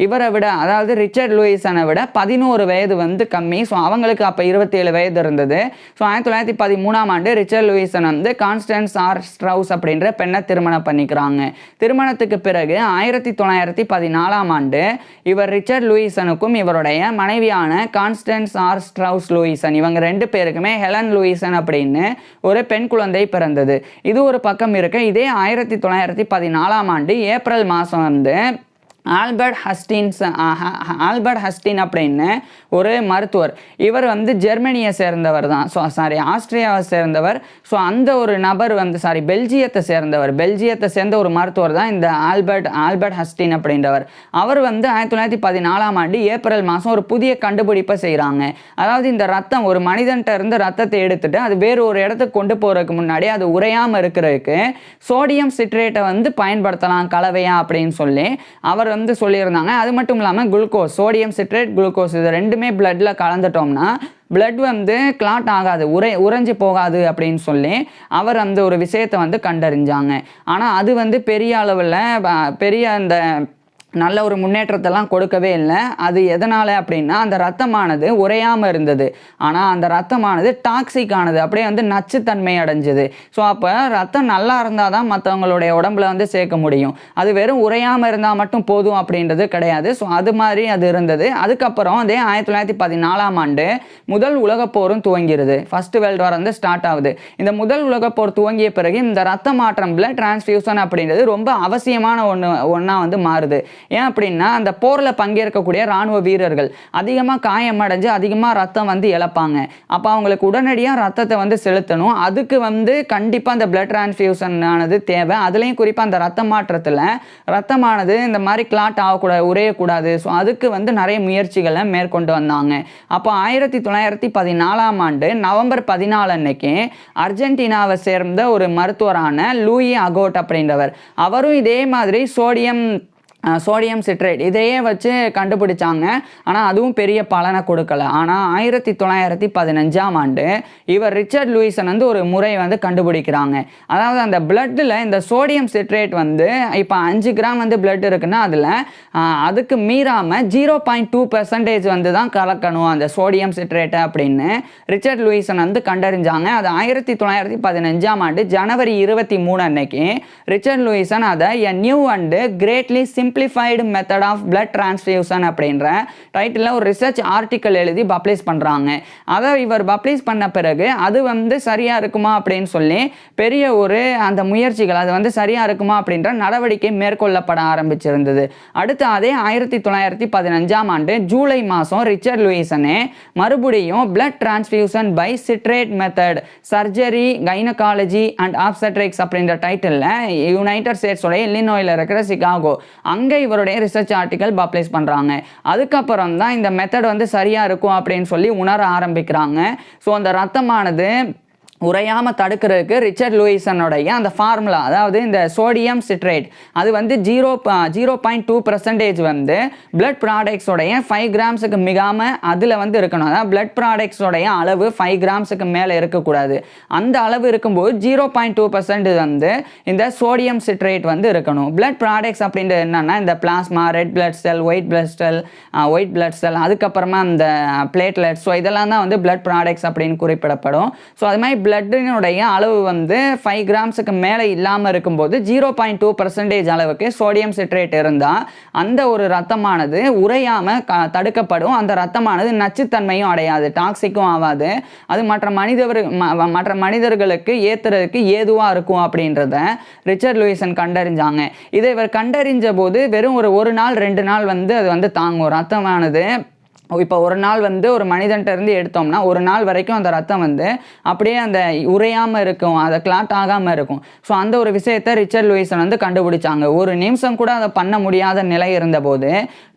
இவரை விட, அதாவது ரிச்சர்ட் லூயிசனை விட 11 வயது வந்து கம்மி. ஸோ அவங்களுக்கு அப்போ 27 வயது இருந்தது. ஸோ 1913ஆம் ஆண்டு ரிச்சர்ட் லூயிசன் வந்து கான்ஸ்டன்ஸ் ஆர் ஸ்ட்ரவுஸ் அப்படின்ற பெண்ணை திருமணம் பண்ணிக்கிறாங்க. திருமணத்துக்கு பிறகு 1914ஆம் ஆண்டு இவர் ரிச்சர்ட் லூயிசனுக்கும் இவருடைய மனைவியான கான்ஸ்டன்ஸ் ஆர் ஸ்ட்ரவுஸ் லூயிசன், இவங்க 2 பேருக்குமே ஹெலன் லூயிசன் அப்படின்னு ஒரு பெண் குழந்தை பிறந்தது. இது ஒரு பக்கம் இருக்க, இதே 1914ஆம் ஆண்டு ஏப்ரல் மாதம் வந்து ஆல்பர்ட் ஹஸ்டின் அப்படின்னு ஒரு மருத்துவர், இவர் வந்து ஜெர்மனியை சேர்ந்தவர் தான், ஆஸ்திரியாவை சேர்ந்தவர். ஸோ அந்த ஒரு நபர் வந்து பெல்ஜியத்தை சேர்ந்த ஒரு மருத்துவர் தான் இந்த ஆல்பர்ட் ஹஸ்டின் அப்படின்றவர். அவர் வந்து 1914ஆம் ஆண்டு ஏப்ரல் மாதம் ஒரு புதிய கண்டுபிடிப்பை செய்கிறாங்க. அதாவது இந்த ரத்தம், ஒரு மனிதன்கிட்ட இருந்து ரத்தத்தை எடுத்துட்டு அது வேறு ஒரு இடத்துக்கு கொண்டு போகிறதுக்கு முன்னாடி அது உறையாமல் இருக்கிறதுக்கு சோடியம் சிட்ரேட்டை வந்து பயன்படுத்தலாம் கலவையா அப்படின்னு சொல்லி அவர் வந்து சொல்லியிருந்தாங்க. அது மட்டும் இல்லாமல் குளுக்கோஸ், சோடியம் சிட்ரேட், குளுக்கோஸ் இது ரெண்டுமே பிளட்டில் கலந்துட்டோம்னா பிளட் வந்து கிளாட் ஆகாது, உறைஞ்சி போகாது அப்படின்னு சொல்லி அவர் அந்த ஒரு விஷயத்தை வந்து கண்டறிஞ்சாங்க. ஆனால் அது வந்து பெரிய அளவில் பெரிய அந்த நல்ல ஒரு முன்னேற்றத்தெல்லாம் கொடுக்கவே இல்லை. அது எதனால் அப்படின்னா அந்த ரத்தமானது உறையாமல் இருந்தது, ஆனால் அந்த ரத்தமானது டாக்ஸிக் ஆனது, அப்படியே வந்து நச்சுத்தன்மை அடைஞ்சது. ஸோ அப்போ ரத்தம் நல்லா இருந்தால் தான் மற்றவங்களுடைய உடம்புல வந்து சேர்க்க முடியும், அது வெறும் உறையாமல் இருந்தால் மட்டும் போதும் அப்படின்றது கிடையாது. ஸோ அது மாதிரி அது இருந்தது. அதுக்கப்புறம் அதே 1914ஆம் ஆண்டு முதல் உலகப்போரும் துவங்கிடுது. ஃபர்ஸ்ட் வேர்ல்டு வார் வந்து ஸ்டார்ட் ஆகுது. இந்த முதல் உலகப்போர் துவங்கிய பிறகு இந்த ரத்த மாற்றம், பிளட் டிரான்ஸ்ஃபியூஷன் அப்படின்றது ரொம்ப அவசியமான ஒன்றா வந்து மாறுது. ஏன் அப்படின்னா அந்த போரில் பங்கேற்கக்கூடிய இராணுவ வீரர்கள் அதிகமாக காயமடைஞ்சு அதிகமாக ரத்தம் வந்து இழப்பாங்க. அப்போ அவங்களுக்கு உடனடியாக ரத்தத்தை வந்து செலுத்தணும். அதுக்கு வந்து கண்டிப்பாக அந்த பிளட் டிரான்ஸ்ஃபியூஷன் ஆனது தேவை. அதுலேயும் குறிப்பாக அந்த ரத்த மாற்றத்தில் ரத்தமானது இந்த மாதிரி கிளாட் ஆகக்கூடாது, உறையக்கூடாது. ஸோ அதுக்கு வந்து நிறைய முயற்சிகளை மேற்கொண்டு வந்தாங்க. அப்போ 1914ஆம் ஆண்டு நவம்பர் 14 அன்னைக்கு அர்ஜென்டினாவை சேர்ந்த ஒரு மருத்துவரான லூயி அகோட் அப்படின்றவர், அவரும் இதே மாதிரி சோடியம் சோடியம் சிட்ரேட் இதையே வச்சு கண்டுபிடிச்சாங்க. ஆனால் அதுவும் பெரிய பலனை கொடுக்கல. ஆனால் 1915ஆம் ஆண்டு இவர் ரிச்சர்ட் லூயிசன் வந்து ஒரு முறை வந்து கண்டுபிடிக்கிறாங்க. அதாவது அந்த பிளட்டில் இந்த சோடியம் சிட்ரேட் வந்து இப்போ 5 கிராம் வந்து பிளட் இருக்குன்னா அதில் அதுக்கு மீறாமல் 0.2% வந்து தான் கலக்கணும் அந்த சோடியம் சிட்ரேட்டை அப்படின்னு ரிச்சர்ட் லூயிசன் வந்து கண்டறிஞ்சாங்க. அது 1915ஆம் ஆண்டு ஜனவரி 23 அன்னைக்கு ரிச்சர்ட் லூயிசன் அதை a new and greatly simplified method of blood transfusion அப்படின்ற டைட்டிலில் ஒரு ரிசர்ச் ஆர்டிக்கல் எழுதி பப்ளிஷ் பண்ணுறாங்க. அதை இவர் பப்ளிஷ் பண்ண பிறகு அது வந்து சரியாக இருக்குமா அப்படின்னு சொல்லி பெரிய ஒரு அந்த முயற்சிகள் அது வந்து சரியாக இருக்குமா அப்படின்ற நடவடிக்கை மேற்கொள்ளப்பட ஆரம்பிச்சிருந்தது. அடுத்து அதே 1915ஆம் ஆண்டு ஜூலை மாதம் ரிச்சர்ட் லூயிசனே மறுபடியும் blood transfusion by citrate method surgery gynaecology and obstetrics அப்படின்ற டைட்டிலில் யுனைடெட் ஸ்டேட்ஸோடைய இல்லினாய்ல இருக்கிற சிகாகோ அங்கே இவருடைய ரிசர்ச் ஆர்டிக்கல் பப்ளிஷ் பண்ணுறாங்க. அதுக்கப்புறம் தான் இந்த மெத்தட் வந்து சரியாக இருக்கும் அப்படின்னு சொல்லி உணர ஆரம்பிக்கிறாங்க. ஸோ அந்த ரத்தமானது உறையாமல் தடுக்கிறதுக்கு ரிச்சர்ட் லூயிசனுடைய அந்த ஃபார்முலா அதாவது இந்த சோடியம் சிட்ரேட் அது வந்து 0.2% வந்து பிளட் ப்ராடக்ட்ஸோடைய 5 கிராம்ஸுக்கு மிகாமல் அதில் வந்து இருக்கணும். அதாவது பிளட் ப்ராடக்ட்ஸோடைய அளவு 5 கிராம்ஸுக்கு மேலே இருக்கக்கூடாது. அந்த அளவு இருக்கும்போது 0.2% வந்து இந்த சோடியம் சிட்ரேட் வந்து இருக்கணும். பிளட் ப்ராடக்ட்ஸ் அப்படின்றது என்னென்னா இந்த plasma, red blood cell, white blood cell அதுக்கப்புறமா இந்த பிளேட்லெட்ஸ், ஸோ இதெல்லாம் தான் வந்து பிளட் ப்ராடக்ட்ஸ் அப்படின்னு குறிப்பிடப்படும். ஸோ அது மாதிரி பிளட்டினுடைய அளவு வந்து 5 கிராம்ஸுக்கு மேலே இல்லாமல் இருக்கும்போது 0.2% அளவுக்கு சோடியம் சிட்ரேட் இருந்தால் அந்த ஒரு ரத்தமானது உறையாமல் தடுக்கப்படும். அந்த ரத்தமானது நச்சுத்தன்மையும் அடையாது, டாக்ஸிக்கும் ஆகாது. அது மற்ற மனிதர்களுக்கு ஏற்றுறதுக்கு ஏதுவாக இருக்கும் அப்படின்றத ரிச்சர்ட் லூயிசன் கண்டறிஞ்சாங்க. இதை இவர் கண்டறிஞ்ச போது வெறும் ஒரு நாள் 2 நாள் வந்து அது வந்து தாங்கும் ரத்தமானது. இப்போ ஒரு நாள் வந்து ஒரு மனிதன்ட்ட இருந்து எடுத்தோம்னா ஒரு நாள் வரைக்கும் அந்த ரத்தம் வந்து அப்படியே அந்த உறையாமல் இருக்கும், அதை கிளாட் ஆகாமல் இருக்கும். ஸோ அந்த ஒரு விஷயத்தை ரிச்சர்ட் லூயிசன் வந்து கண்டுபிடிச்சாங்க. ஒரு நிமிஷம் கூட அதை பண்ண முடியாத நிலை இருந்தபோது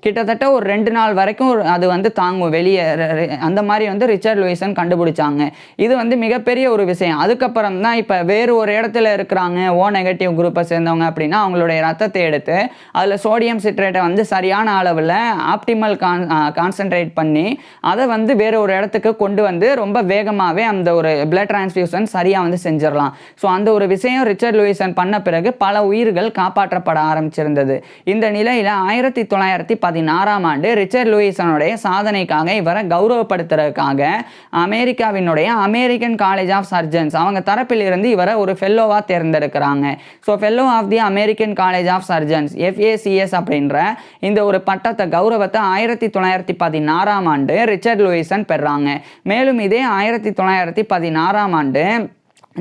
கிட்டத்தட்ட ஒரு 2 நாள் வரைக்கும் அது வந்து தாங்கும் வெளியே. அந்த மாதிரி வந்து ரிச்சர்ட் லூயிசன் கண்டுபிடிச்சாங்க. இது வந்து மிகப்பெரிய ஒரு விஷயம். அதுக்கப்புறம் தான் இப்போ வேறு ஒரு இடத்துல இருக்கிறாங்க ஓ நெகட்டிவ் குரூப்பை சேர்ந்தவங்க அப்படின்னா அவங்களுடைய ரத்தத்தை எடுத்து அதில் சோடியம் சிட்ரேட்டை வந்து சரியான அளவில் ஆப்டிமல் கான்சன்ட்ரேட் பண்ணி அதை வந்து வேற ஒரு இடத்துக்கு கொண்டு வந்து ரொம்ப வேகமாகவே அந்த ஒரு பிளட் டிரான்ஸ்ஃபியூஷன் சரியாக வந்து செஞ்சிடலாம். ஸோ அந்த ஒரு விஷயம் ரிச்சர்ட் லூயிசன் பண்ண பிறகு பல உயிர்கள் காப்பாற்றப்பட ஆரம்பிச்சிருந்தது. இந்த நிலையில் 1916ஆம் ஆண்டு ரிச்சர்ட் லூயிசனுடைய சாதனைக்காக இவரை கௌரவப்படுத்துறதுக்காக அமெரிக்காவினுடைய அமெரிக்கன் காலேஜ் ஆஃப் சர்ஜன்ஸ் அவங்க தரப்பில் இருந்து இவரை ஒரு ஃபெல்லோவாக தேர்ந்தெடுக்கிறாங்க. So fellow of the American college of surgeons FACS அப்படின்ற இந்த ஒரு பட்டத்தை கௌரவத்தை 1916ஆம் ஆண்டு ரிச்சர்ட் லூயிசன் பெறாங்க. மேலும் இதே 1916ஆம் ஆண்டு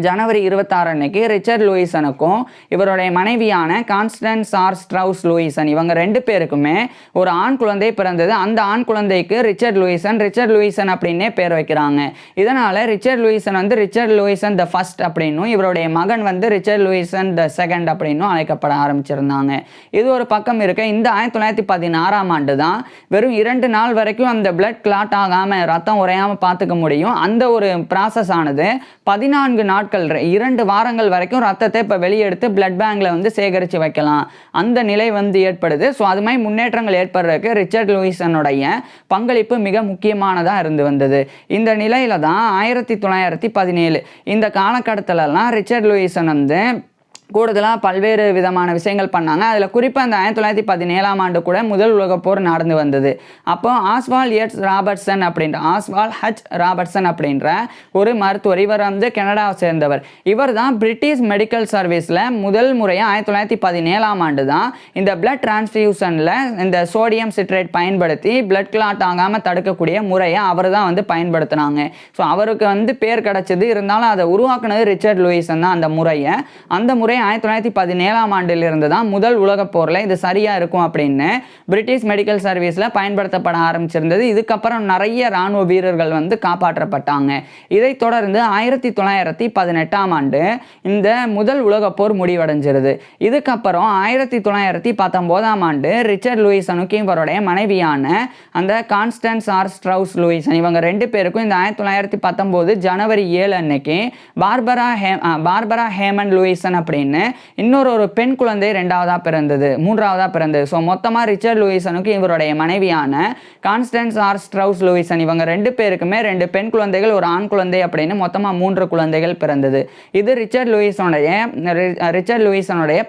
ஜனவரி 26 அன்னைக்கு ரிச்சர்ட் லூயிசனுக்கும் இவருடைய மனைவியான கான்ஸ்டன்ஸ் ஆர் ஸ்ட்ரவுஸ் லூயிசன் இவங்க 2 பேருக்குமே ஒரு ஆண் குழந்தை பிறந்தது. அந்த ஆண் குழந்தைக்கு ரிச்சர்ட் லூயிசன் அப்படின்னே பேர் வைக்கிறாங்க. இதனால ரிச்சர்ட் லூயிசன் வந்து ரிச்சர்ட் லூயிசன் த ஃபர்ஸ்ட் அப்படின்னும் இவருடைய மகன் வந்து ரிச்சர்ட் லூயிசன் த செகண்ட் அப்படின்னும் அழைக்கப்பட ஆரம்பிச்சிருந்தாங்க. இது ஒரு பக்கம் இருக்க இந்த 1916ஆம் ஆண்டு தான் வெறும் 2 நாள் வரைக்கும் அந்த பிளட் கிளாட் ஆகாமல் ரத்தம் உறையாமல் பார்த்துக்க முடியும். அந்த ஒரு ப்ராசஸ் ஆனது 14 நாட்கள் 2 வாரங்கள் வரைக்கும் ரத்தத்தை இப்போ வெளியெடுத்து பிளட் பேங்க்ல வந்து சேகரித்து வைக்கலாம் அந்த நிலை வந்து ஏற்படுது. ஸோ அது மாதிரி முன்னேற்றங்கள் ஏற்படுறதுக்கு ரிச்சர்ட் லூயிசனுடைய பங்களிப்பு மிக முக்கியமானதாக இருந்து வந்தது. இந்த நிலையில தான் 1917 இந்த காலகட்டத்திலலாம் ரிச்சர்ட் லூயிசன் வந்து கூடுதலாக பல்வேறு விதமான விஷயங்கள் பண்ணாங்க. அதில் குறிப்பாக அந்த 1917ஆம் ஆண்டு கூட முதல் உலகப் போர் நடந்து வந்தது. அப்போ ஆஸ்வால் H. ராபர்ட்சன் அப்படின்ற ஒரு மருத்துவர், இவர் வந்து கனடாவை சேர்ந்தவர். இவர் தான் பிரிட்டிஷ் மெடிக்கல் சர்வீஸில் முதல் முறையாக 1917ஆம் ஆண்டு தான் இந்த பிளட் டிரான்ஸ்ஃபியூஷனில் இந்த சோடியம் சிட்ரேட் பயன்படுத்தி பிளட் கிளாட் ஆகாமல் தடுக்கக்கூடிய முறையை அவர் தான் வந்து பயன்படுத்தினாங்க. ஸோ அவருக்கு வந்து பேர் கிடச்சிது. இருந்தாலும் அதை உருவாக்குனது ரிச்சர்ட் லூயிசன் தான். அந்த முறை 1917ஆம் ஆண்டிலிருந்து தான் முதல் உலகப் போரில் இது சரியாக இருக்கும் அப்படின்னு பிரிட்டிஷ் மெடிக்கல் சர்வீஸில் பயன்படுத்தப்பட ஆரம்பிச்சிருந்தது. இதுக்கப்புறம் நிறைய இராணுவ வீரர்கள் வந்து காப்பாற்றப்பட்டாங்க. இதைத் தொடர்ந்து 1918ஆம் ஆண்டு இந்த முதல் உலகப் போர் முடிவடைஞ்சிருது. இதுக்கப்புறம் 1919ஆம் ஆண்டு ரிச்சர்ட் லூயிசனுக்கு இவருடைய மனைவியான அந்த கான்ஸ்டன்ஸ் ஆர் ஸ்ட்ரவுஸ் லூயிசன் இவங்க 2 பேருக்கும் இந்த 1919 ஜனவரி 7 அன்னைக்கு பார்பரா ஹேமன் லூயிசன் அப்படின்னு அப்படின்னு இன்னொரு பெண் குழந்தை மூன்றாவதாக பிறந்தது. ஸோ மொத்தமாக ரிச்சர்ட் லூயிசனுக்கு இவருடைய மனைவியான கான்ஸ்டன்ஸ் ஆர் ஸ்ட்ரவுஸ் லூயிசன் இவங்க 2 பேருக்குமே 2 பெண் குழந்தைகள், ஒரு ஆண் குழந்தை அப்படின்னு மொத்தமாக 3 குழந்தைகள் பிறந்தது. இது ரிச்சர்ட் லூயிசனுடைய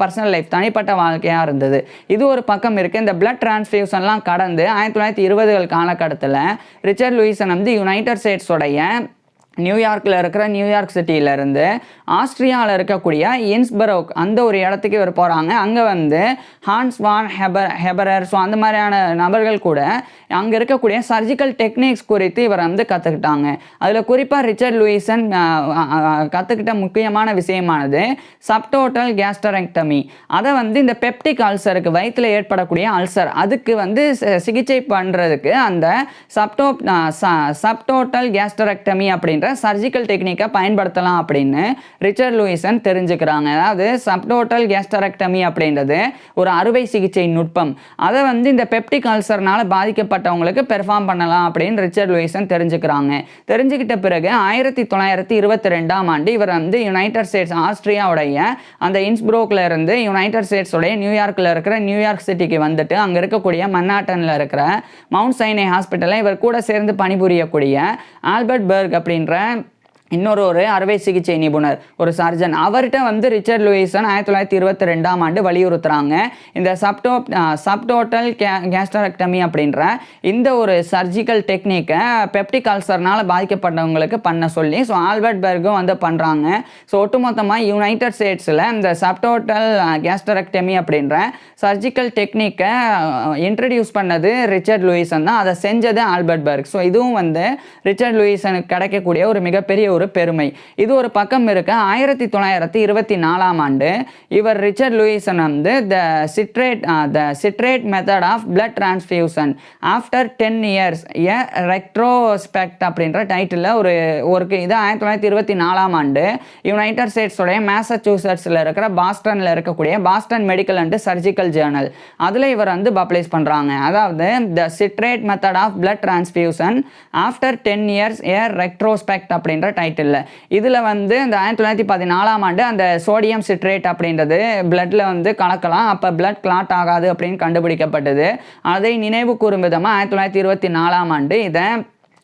பர்சனல் லைஃப், தனிப்பட்ட வாழ்க்கையாக இருந்தது. இது ஒரு பக்கம் இருக்குது. இந்த பிளட் டிரான்ஸ்ஃபியூஷன்லாம் கடந்து 1920 காலகட்டத்தில் ரிச்சர்ட் லூயிசன் வந்து யுனைடெட் ஸ்டேட்ஸோடைய நியூயார்க்கில் இருக்கிற நியூயார்க் சிட்டியிலேருந்து ஆஸ்திரியாவில் இருக்கக்கூடிய இன்ஸ்பரோக் அந்த ஒரு இடத்துக்கு இவர் போகிறாங்க. அங்கே வந்து ஹான்ஸ் வான் ஹெபரர் ஸோ அந்த மாதிரியான நபர்கள் கூட அங்கே இருக்கக்கூடிய சர்ஜிக்கல் டெக்னிக்ஸ் குறித்து இவர் வந்து கற்றுக்கிட்டாங்க. அதில் குறிப்பாக ரிச்சர்ட் லூயிசன் கற்றுக்கிட்ட முக்கியமான விஷயமானது சப்டோட்டல் கேஸ்டரெக்டமி. அதை வந்து இந்த பெப்டிக் அல்சருக்கு, வயிற்றில் ஏற்படக்கூடிய அல்சர், அதுக்கு வந்து சிகிச்சை பண்ணுறதுக்கு அந்த சப்டோட்டல் கேஸ்டரெக்டமி அப்படின்ற சர்ஜிக்கல் டெக்னிக்கை பயன்படுத்தலாம் அப்படின்னு ரிச்சர்ட் லூயிசன் தெரிஞ்சுக்கிறாங்க. அதாவது சப்டோட்டல் கேஸ்டரெக்டமி அப்படின்றது ஒரு அறுவை சிகிச்சை நுட்பம். அதை வந்து இந்த பெப்டிக் அல்சர்னால பாதிக்கப்பட்டவங்களுக்கு பெர்ஃபார்ம் பண்ணலாம் அப்படின்னு ரிச்சர்ட் லூயிசன் தெரிஞ்சுக்கிறாங்க. தெரிஞ்சுக்கிட்ட பிறகு 1922 இவர் வந்து யுனைடெட் ஸ்டேட்ஸ் ஆஸ்திரியாவுடைய அந்த இன்ஸ்ப்ரோக்ல இருந்து யுனைடெட் ஸ்டேட்ஸோடைய நியூயார்க்கில் இருக்கிற நியூயார்க் சிட்டிக்கு வந்துட்டு அங்கே இருக்கக்கூடிய மன்னாட்டனில் இருக்கிற மவுண்ட் சைனே ஹாஸ்பிட்டலில் இவர் கூட சேர்ந்து பணிபுரியக்கூடிய ஆல்பர்ட் பர்க் அப்படின்ற இன்னொரு அறுவை சிகிச்சை நிபுணர், ஒரு சர்ஜன், அவர்கிட்ட வந்து ரிச்சர்ட் லூயிசன் 1922 வலியுறுத்துறாங்க. இந்த சப்டோட்டல் கேஸ்டரெக்டமி அப்படின்ற இந்த ஒரு சர்ஜிக்கல் டெக்னிக்கை பெப்டிக் அல்சர்னால் பாதிக்கப்பட்டவங்களுக்கு பண்ண சொல்லி ஸோ ஆல்பர்ட் பர்கும் வந்து பண்ணுறாங்க. ஸோ ஒட்டுமொத்தமாக யுனைடெட் ஸ்டேட்ஸில் இந்த சப்டோட்டல் கேஸ்டரெக்டமி அப்படின்ற சர்ஜிக்கல் டெக்னிக்கை இன்ட்ரடியூஸ் பண்ணது ரிச்சர்ட் லூயிசன் தான். அதை செஞ்சது ஆல்பர்ட் பர்க். ஸோ இதுவும் வந்து ரிச்சர்ட் லூயிசனுக்கு கிடைக்கக்கூடிய ஒரு மிகப்பெரிய ஒரு பெருமை. இது ஒரு பக்கம் இருக்க 1924 இவர் ரிச்சர்ட் லூயிசன் வந்து the citrate method of blood transfusion after 10 years a retrospect அப்படின்ற டைட்டில் ஒரு இது 1924 யுனைடெட் ஸ்டேட்ஸோடைய மேசச்சூசட்ஸில் இருக்கிற பாஸ்டனில் இருக்கக்கூடிய Boston medical and surgical journal அதில் இவர் வந்து பப்ளிஷ் பண்ணுறாங்க. அதாவது the citrate method of blood transfusion after 10 years a retrospect அப்படின்ற டைட்டில். இதில் வந்து இந்த 1914 அந்த சோடியம் சிட்ரேட் அப்படின்றது பிளட்ல வந்து கலக்கலாம், அப்போ பிளட் கிளாட் ஆகாது அப்படின்னு கண்டுபிடிக்கப்பட்டது. அதை நினைவு கூறும் விதமாக 1924 இதை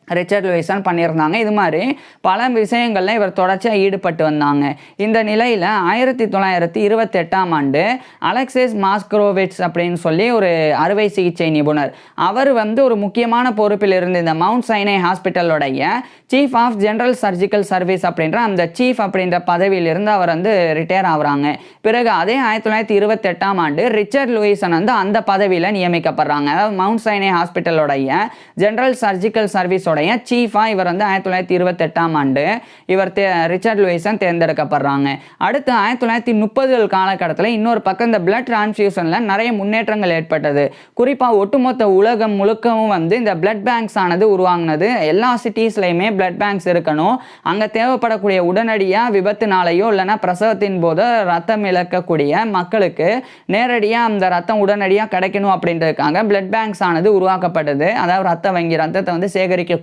ரிச்சர்ட் லூயிசன் பண்ணியிருந்தாங்க. இது மாதிரி பல விஷயங்களில் இவர் தொடர்ச்சியாக ஈடுபட்டு வந்தாங்க. இந்த நிலையில் 1928 அலெக்சிஸ் மாஸ்க்ரோவிட்ஸ் அப்படின்னு சொல்லி ஒரு அறுவை சிகிச்சை நிபுணர், அவர் வந்து ஒரு முக்கியமான பொறுப்பில் இருந்து இந்த மவுண்ட் சைனே ஹாஸ்பிட்டலோடைய chief of general surgical service அப்படின்ற அந்த சீஃப் அப்படின்ற பதவியிலிருந்து அவர் வந்து ரிட்டையர் ஆகுறாங்க. பிறகு அதே 1928 ரிச்சர்ட் லூயிசன் வந்து அந்த பதவியில் நியமிக்கப்படுறாங்க. அதாவது மவுண்ட் சைனே ஹாஸ்பிட்டலோடைய ஜெனரல் சர்ஜிக்கல் சர்வீஸோடைய சீஃபா இவர் வந்து 1928 இவர் ரிச்சர்ட் லூயிசன் தேர்ந்தெடுக்கப்படுறாங்க. அடுத்து 1930 காலகட்டத்தில் இன்னொரு பக்கம் இந்த பிளட் டிரான்ஸ்ஃபியூஷனில் நிறைய முன்னேற்றங்கள் ஏற்பட்டது. குறிப்பாக ஒட்டுமொத்த உலகம் முழுக்கவும் வந்து இந்த பிளட் பேங்க்ஸ் ஆனது உருவாங்கினது. எல்லா சிட்டிஸ்லையுமே பிளட் பேங்க்ஸ் இருக்கணும். அங்கே தேவைப்படக்கூடிய உடனடியாக விபத்துனாலேயோ இல்லைன்னா பிரசவத்தின் போது ரத்தம் இழக்கக்கூடிய மக்களுக்கு நேரடியாக அந்த ரத்தம் உடனடியாக கிடைக்கணும் அப்படின்றதுக்காக பிளட் பேங்க்ஸ் ஆனது உருவாக்கப்பட்டது. அதாவது ரத்த வங்கி, ரத்தத்தை வந்து சேகரிக்கக்கூடிய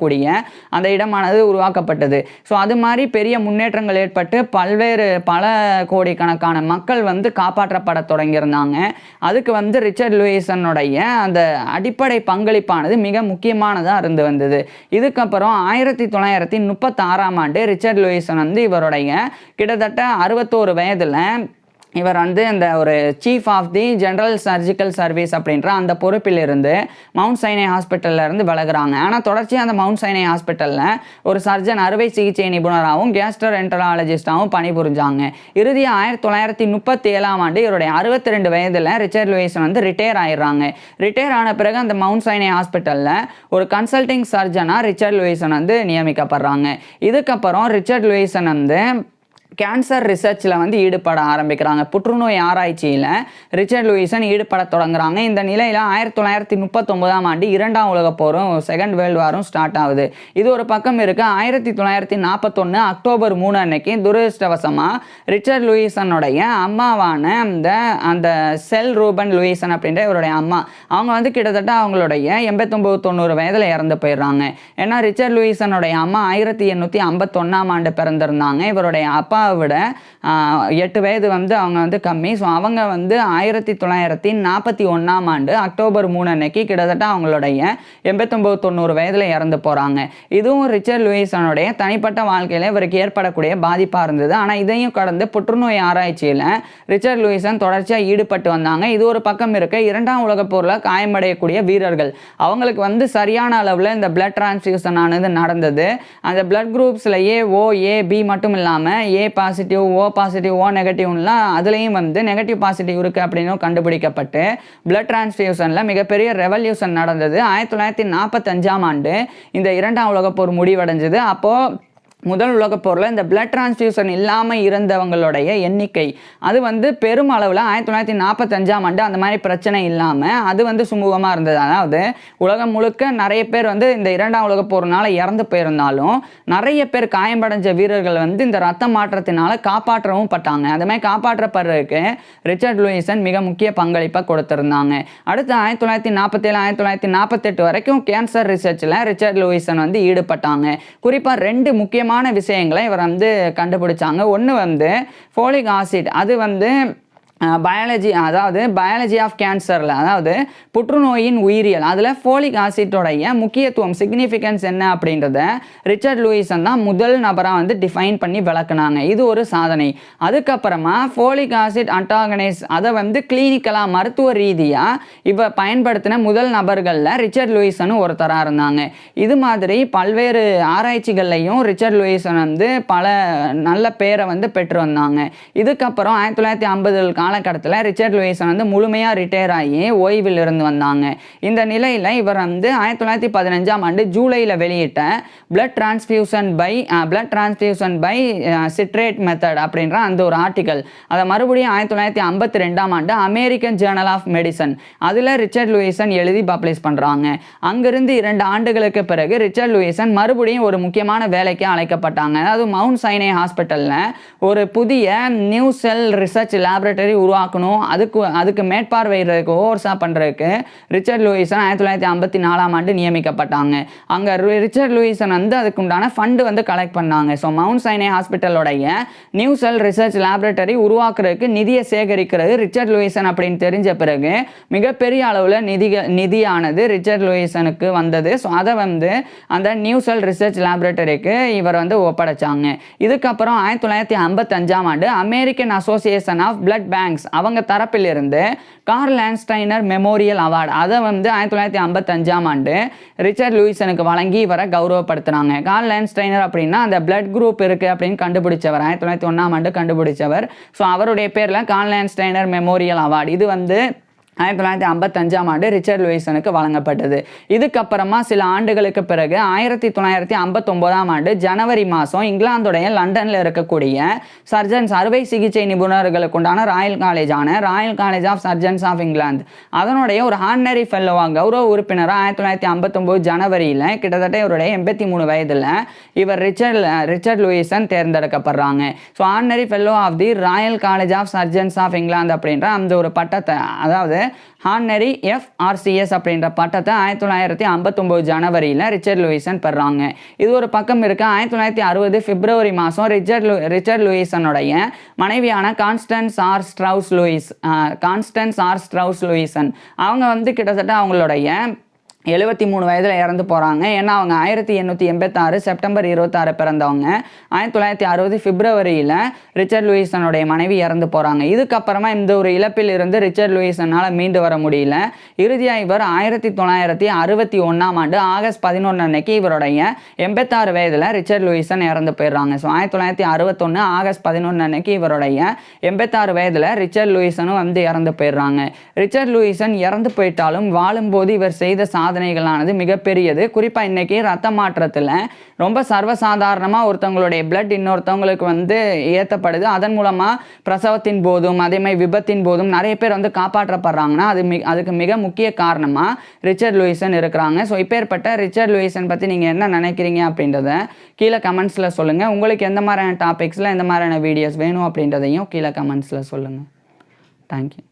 அந்த இடமானது உருவாக்கப்பட்டது. ஸோ அது மாதிரி பெரிய முன்னேற்றங்கள் ஏற்பட்டு பல கோடிக்கணக்கான மக்கள் வந்து காப்பாற்றப்பட தொடங்கியிருந்தாங்க. அதுக்கு வந்து ரிச்சர்ட் லூயிசனுடைய அந்த அடிப்படை பங்களிப்பானது மிக முக்கியமானதாக இருந்து வந்தது. இதுக்கப்புறம் 1936 ரிச்சர்ட் லூயிசன் வந்து இவருடைய கிட்டத்தட்ட 61 வயதில் இவர் வந்து இந்த ஒரு chief of the general surgical service அப்படின்ற அந்த பொறுப்பில் இருந்து மவுண்ட் சைனே ஹாஸ்பிட்டலில் இருந்து விலகுறாங்க. ஆனால் தொடர்ச்சியாக அந்த மவுண்ட் சைனே ஹாஸ்பிட்டலில் ஒரு சர்ஜன், அறுவை சிகிச்சை நிபுணராகவும் கேஸ்ட்ரோஎன்டராலஜிஸ்டாகவும் பணிபுரிஞ்சாங்க. இறுதியாக 1937 இவருடைய 62 வயதில் ரிச்சர்ட் லூயிசன் வந்து ரிட்டையர் ஆயிடுறாங்க. ரிட்டையர் ஆன பிறகு அந்த மவுண்ட் சைனே ஹாஸ்பிட்டலில் ஒரு கன்சல்டிங் சர்ஜனாக ரிச்சர்ட் லூயிசன் வந்து நியமிக்கப்படுறாங்க. இதுக்கப்புறம் ரிச்சர்ட் லூயிசன் வந்து கேன்சர் ரிசர்ச்சில் வந்து ஈடுபட ஆரம்பிக்கிறாங்க. புற்றுநோய் ஆராய்ச்சியில் ரிச்சர்ட் லூயிசன் ஈடுபட தொடங்குறாங்க. இந்த நிலையில் 1939 2ஆம் உலகப் போரும் செகண்ட் வேர்ல்டு வாரும் ஸ்டார்ட் ஆகுது. இது ஒரு பக்கம் இருக்கு. 1941 அக்டோபர் 3 அன்னைக்கு துரதிர்ஷ்டவசமாக ரிச்சர்ட் லூயிசனுடைய அம்மாவான அந்த செல் ரூபன் லூயிசன் அப்படின்ற இவருடைய அம்மா, அவங்க வந்து கிட்டத்தட்ட அவங்களுடைய 89-90 வயதில் இறந்து போயிடுறாங்க. ஏன்னா ரிச்சர்ட் லூயிசனுடைய அம்மா 1851 பிறந்திருந்தாங்க. இவருடைய அப்பா அப்பாவை விட 8 வயது வந்து அவங்க வந்து கம்மி. ஸோ அவங்க வந்து 1941ஆம் ஆண்டு அக்டோபர் 3 அன்னைக்கு கிட்டத்தட்ட அவங்களுடைய 89-90 வயதில் இறந்து போகிறாங்க. இதுவும் ரிச்சர்ட் லூயிசனுடைய தனிப்பட்ட வாழ்க்கையில் இவருக்கு ஏற்படக்கூடிய பாதிப்பாக இருந்தது. ஆனால் இதையும் கடந்து புற்றுநோய் ஆராய்ச்சியில் ரிச்சர்ட் லூயிசன் தொடர்ச்சியாக ஈடுபட்டு வந்தாங்க. இது ஒரு பக்கம் இருக்க, 2ஆம் உலகப் போரில் காயமடையக்கூடிய வீரர்கள் அவங்களுக்கு வந்து சரியான அளவில் இந்த பிளட் டிரான்ஸ்ஃபியூஷன் ஆனது நடந்தது. அந்த பிளட் குரூப்ஸில் ஏஓ ஏபி மட்டும் இல்லாமல் ஏ பாசிட்டிவ் ஓ பாசிட்டிவ் ஓ நெகட்டிவ்லாம் அதுலேயும் வந்து நெகட்டிவ் பாசிட்டிவ் இருக்குது அப்படின்னு கண்டுபிடிக்கப்பட்டு பிளட் டிரான்ஸ்ஃபியூஷனில் மிகப்பெரிய ரெவல்யூஷன் நடந்தது. 1945ஆம் ஆண்டு இந்த 2ஆம் உலகப் போர் முடிவடைஞ்சது. அப்போது முதல் உலகப் போரில் இந்த பிளட் டிரான்ஸ்ஃபியூஷன் இல்லாமல் இருந்தவங்களுடைய எண்ணிக்கை அது வந்து பெரும் அளவில் 1945ஆம் ஆண்டு அந்த மாதிரி பிரச்சனை இல்லாமல் அது வந்து சுமூகமாக இருந்தது. அதாவது உலகம் முழுக்க நிறைய பேர் வந்து இந்த 2ஆம் உலகப் போர்னால இறந்து போயிருந்தாலும் நிறைய பேர் காயமடைஞ்ச வீரர்கள் வந்து இந்த ரத்த மாற்றத்தினால காப்பாற்றவும் பட்டாங்க. அந்த மாதிரி காப்பாற்றப்படுறதுக்கு ரிச்சர்ட் லூயிசன் மிக முக்கிய பங்களிப்பை கொடுத்துருந்தாங்க. அடுத்து 1947-1948 வரைக்கும் கேன்சர் ரிசர்ச்சில் ரிச்சர்ட் லூயிசன் வந்து ஈடுபட்டாங்க. குறிப்பாக 2 முக்கியமான விஷயங்களை இவர் வந்து கண்டுபிடிச்சாங்க. ஒன்று வந்து ஃபோலிக் ஆசிட், அது வந்து பயாலஜி ஆஃப் கேன்சரில், அதாவது புற்றுநோயின் உயிரியல், அதில் ஃபோலிக் ஆசிட்டோடைய முக்கியத்துவம் சிக்னிஃபிகன்ஸ் என்ன அப்படின்றத ரிச்சர்ட் லூயிசன் தான் முதல் நபராக வந்து டிஃபைன் பண்ணி விளக்குனாங்க. இது ஒரு சாதனை. அதுக்கப்புறமா ஃபோலிக் ஆசிட் அன்டாகனைஸ் அதை வந்து கிளினிக்கலாக மருத்துவ ரீதியாக இவ பயன்படுத்தின முதல் நபர்களில் ரிச்சர்ட் லூயிசனும் ஒருத்தராக இருந்தாங்க. இது மாதிரி பல்வேறு ஆராய்ச்சிகள்லையும் ரிச்சர்ட் லூயிசன் வந்து பல நல்ல பேரை வந்து பெற்று வந்தாங்க. இதுக்கப்புறம் 1950 காலகட்டத்தில் ரிச்சர்ட் லூயிசன் வந்து முழுமையாக ரிட்டையர் ஆகி ஓய்வில் இருந்து வந்தாங்க. இந்த நிலையில் இவர் வந்து 1915ஆம் ஆண்டு ஜூலையில் வெளியிட்ட blood transfusion by citrate method அப்படின்ற அந்த ஒரு ஆர்டிக்கல், அதை மறுபடியும் 1952ஆம் ஆண்டு அமெரிக்கன் ஜேர்னல் ஆஃப் மெடிசன் அதில் ரிச்சர்ட் லூயிசன் எழுதி பப்ளிஷ் பண்ணுறாங்க. அங்கிருந்து 2 ஆண்டுகளுக்கு பிறகு ரிச்சர்ட் லூயிசன் மறுபடியும் ஒரு முக்கியமான வேலைக்கு அழைக்கப்பட்டாங்க. அதாவது மவுண்ட் சைனே ஹாஸ்பிட்டலில் ஒரு புதிய நியூ செல் ரிசர்ச் லேபரேட்டரி உருவாக்கணும். அதுக்கு மேற்பார்வையிடுறதுக்கு ஓவர்சா பண்ணுறதுக்கு ரிச்சர்ட் லூயிசன் 1954ஆம் ஆண்டு நியமிக்கப்பட்டாங்க. அங்கே ரிச்சர்ட் லூயிசன் வந்து அதுக்கு உண்டான ஃபண்டு வந்து கலெக்ட் பண்ணாங்க. ஸோ மவுண்ட் சைனே ஹாஸ்பிட்டலோடைய நியூ செல் ரிசர்ச் லேபரேட்டரி உருவாக்குறதுக்கு நிதியை சேகரிக்கிறது ரிச்சர்ட் லூயிசன் அப்படின்னு தெரிஞ்ச பிறகு மிகப்பெரிய அளவில் நிதியானது ரிச்சர்ட் லூயிசனுக்கு வந்தது. ஸோ அதை வந்து அந்த நியூ செல் ரிசர்ச் லேபரேட்டரிக்கு இவர் வந்து ஒப்படைச்சாங்க. இதுக்கப்புறம் 1955ஆம் ஆண்டு American association of blood banks அவங்க தரப்பிலிருந்து கார்ல் லேண்ட்ஸ்டைனர் மெமோரியல் அவார்டு அதை வந்து 1955ஆம் ஆண்டு ரிச்சர்ட் லூயிசனுக்கு வழங்கி இவரை கௌரவப்படுத்தினாங்க. கார்ல் லேண்ட்ஸ்டைனர் அப்படின்னா அந்த பிளட் குரூப் இருக்குது அப்படின்னு கண்டுபிடிச்சவர், 1901ஆம் ஆண்டு கண்டுபிடிச்சவர். ஸோ அவருடைய பேரில் கார்ல் லேண்ட்ஸ்டைனர் மெமோரியல் அவார்டு இது வந்து 1955ஆம் ஆண்டு ரிச்சர்ட் லூயிசனுக்கு வழங்கப்பட்டது. இதுக்கப்புறமா சில ஆண்டுகளுக்கு பிறகு 1959ஆம் ஆண்டு ஜனவரி மாதம் இங்கிலாந்துடைய லண்டனில் இருக்கக்கூடிய சர்ஜன்ஸ் அறுவை சிகிச்சை நிபுணர்களுக்கு உண்டான royal college of surgeons of England அதனுடைய ஒரு ஹானரி ஃபெல்லோவாக கௌரவ உறுப்பினராக 1959 ஜனவரியில் கிட்டத்தட்ட இவருடைய 83 வயதில் இவர் ரிச்சர்ட் லூயிசன் தேர்ந்தெடுக்கப்படுறாங்க. So honorary fellow of the royal college of surgeons of England அப்படின்ற அந்த ஒரு பட்டத்தை, அதாவது ஹானரி FRCS அப்படின்ற பட்டத்தை 1959 ஜனவரியில் ரிச்சர்ட் லூயிசன் பெறாங்க. இது ஒரு பக்கம் இருக்க, 1960 பிப்ரவரி மாதம் ரிச்சர்ட் லூயிசனுடைய மனைவியான கான்ஸ்டன்ஸ் ஆர் ஸ்ட்ரவுஸ் லூயிசன் அவங்க வந்து கிட்டத்தட்ட அவங்களுடைய 73 வயதில் இறந்து போகிறாங்க. ஏன்னா அவங்க 1886 செப்டம்பர் 26 பிறந்தவங்க. 1960 பிப்ரவரியில் ரிச்சர்ட் லூயிசனுடைய மனைவி இறந்து போகிறாங்க. இதுக்கப்புறமா இந்த ஒரு இழப்பில் இருந்து ரிச்சர்ட் லூயிசனால் மீண்டு வர முடியல. இறுதியாக இவர் 1961ஆம் ஆண்டு ஆகஸ்ட் 11 அன்னைக்கு இவருடைய 86 வயதில் ரிச்சர்ட் லூயிசன் இறந்து போயிடுறாங்க. ஸோ 1961 ஆகஸ்ட் 11 அன்னைக்கு இவருடைய 86 வயதில் ரிச்சர்ட் லூயிசனும் வந்து இறந்து போயிடுறாங்க. ரிச்சர்ட் லூயிசன் இறந்து போயிட்டாலும் வாழும்போது இவர் செய்த சாதனைகளானது மிகப்பெரியது. குறிப்பாக இன்றைக்கி ரத்த மாற்றத்தில் ரொம்ப சர்வசாதாரணமாக ஒருத்தவங்களுடைய பிளட் இன்னொருத்தவங்களுக்கு வந்து ஏற்றப்படுது. அதன் மூலமாக பிரசவத்தின் போதும் அதேமாதிரி விபத்தின் போதும் நிறைய பேர் வந்து காப்பாற்றப்படுறாங்கன்னா அதுக்கு மிக முக்கிய காரணமாக ரிச்சர்ட் லூயிசன் இருக்கிறாங்க. ஸோ இப்பேற்பட்ட ரிச்சர்ட் லூயிசன் பற்றி நீங்கள் என்ன நினைக்கிறீங்க அப்படின்றத கீழே கமெண்ட்ஸில் சொல்லுங்கள். உங்களுக்கு எந்த மாதிரியான டாபிக்ஸில் எந்த மாதிரியான வீடியோஸ் வேணும் அப்படின்றதையும் கீழே கமெண்ட்ஸில் சொல்லுங்கள். தேங்க்யூ.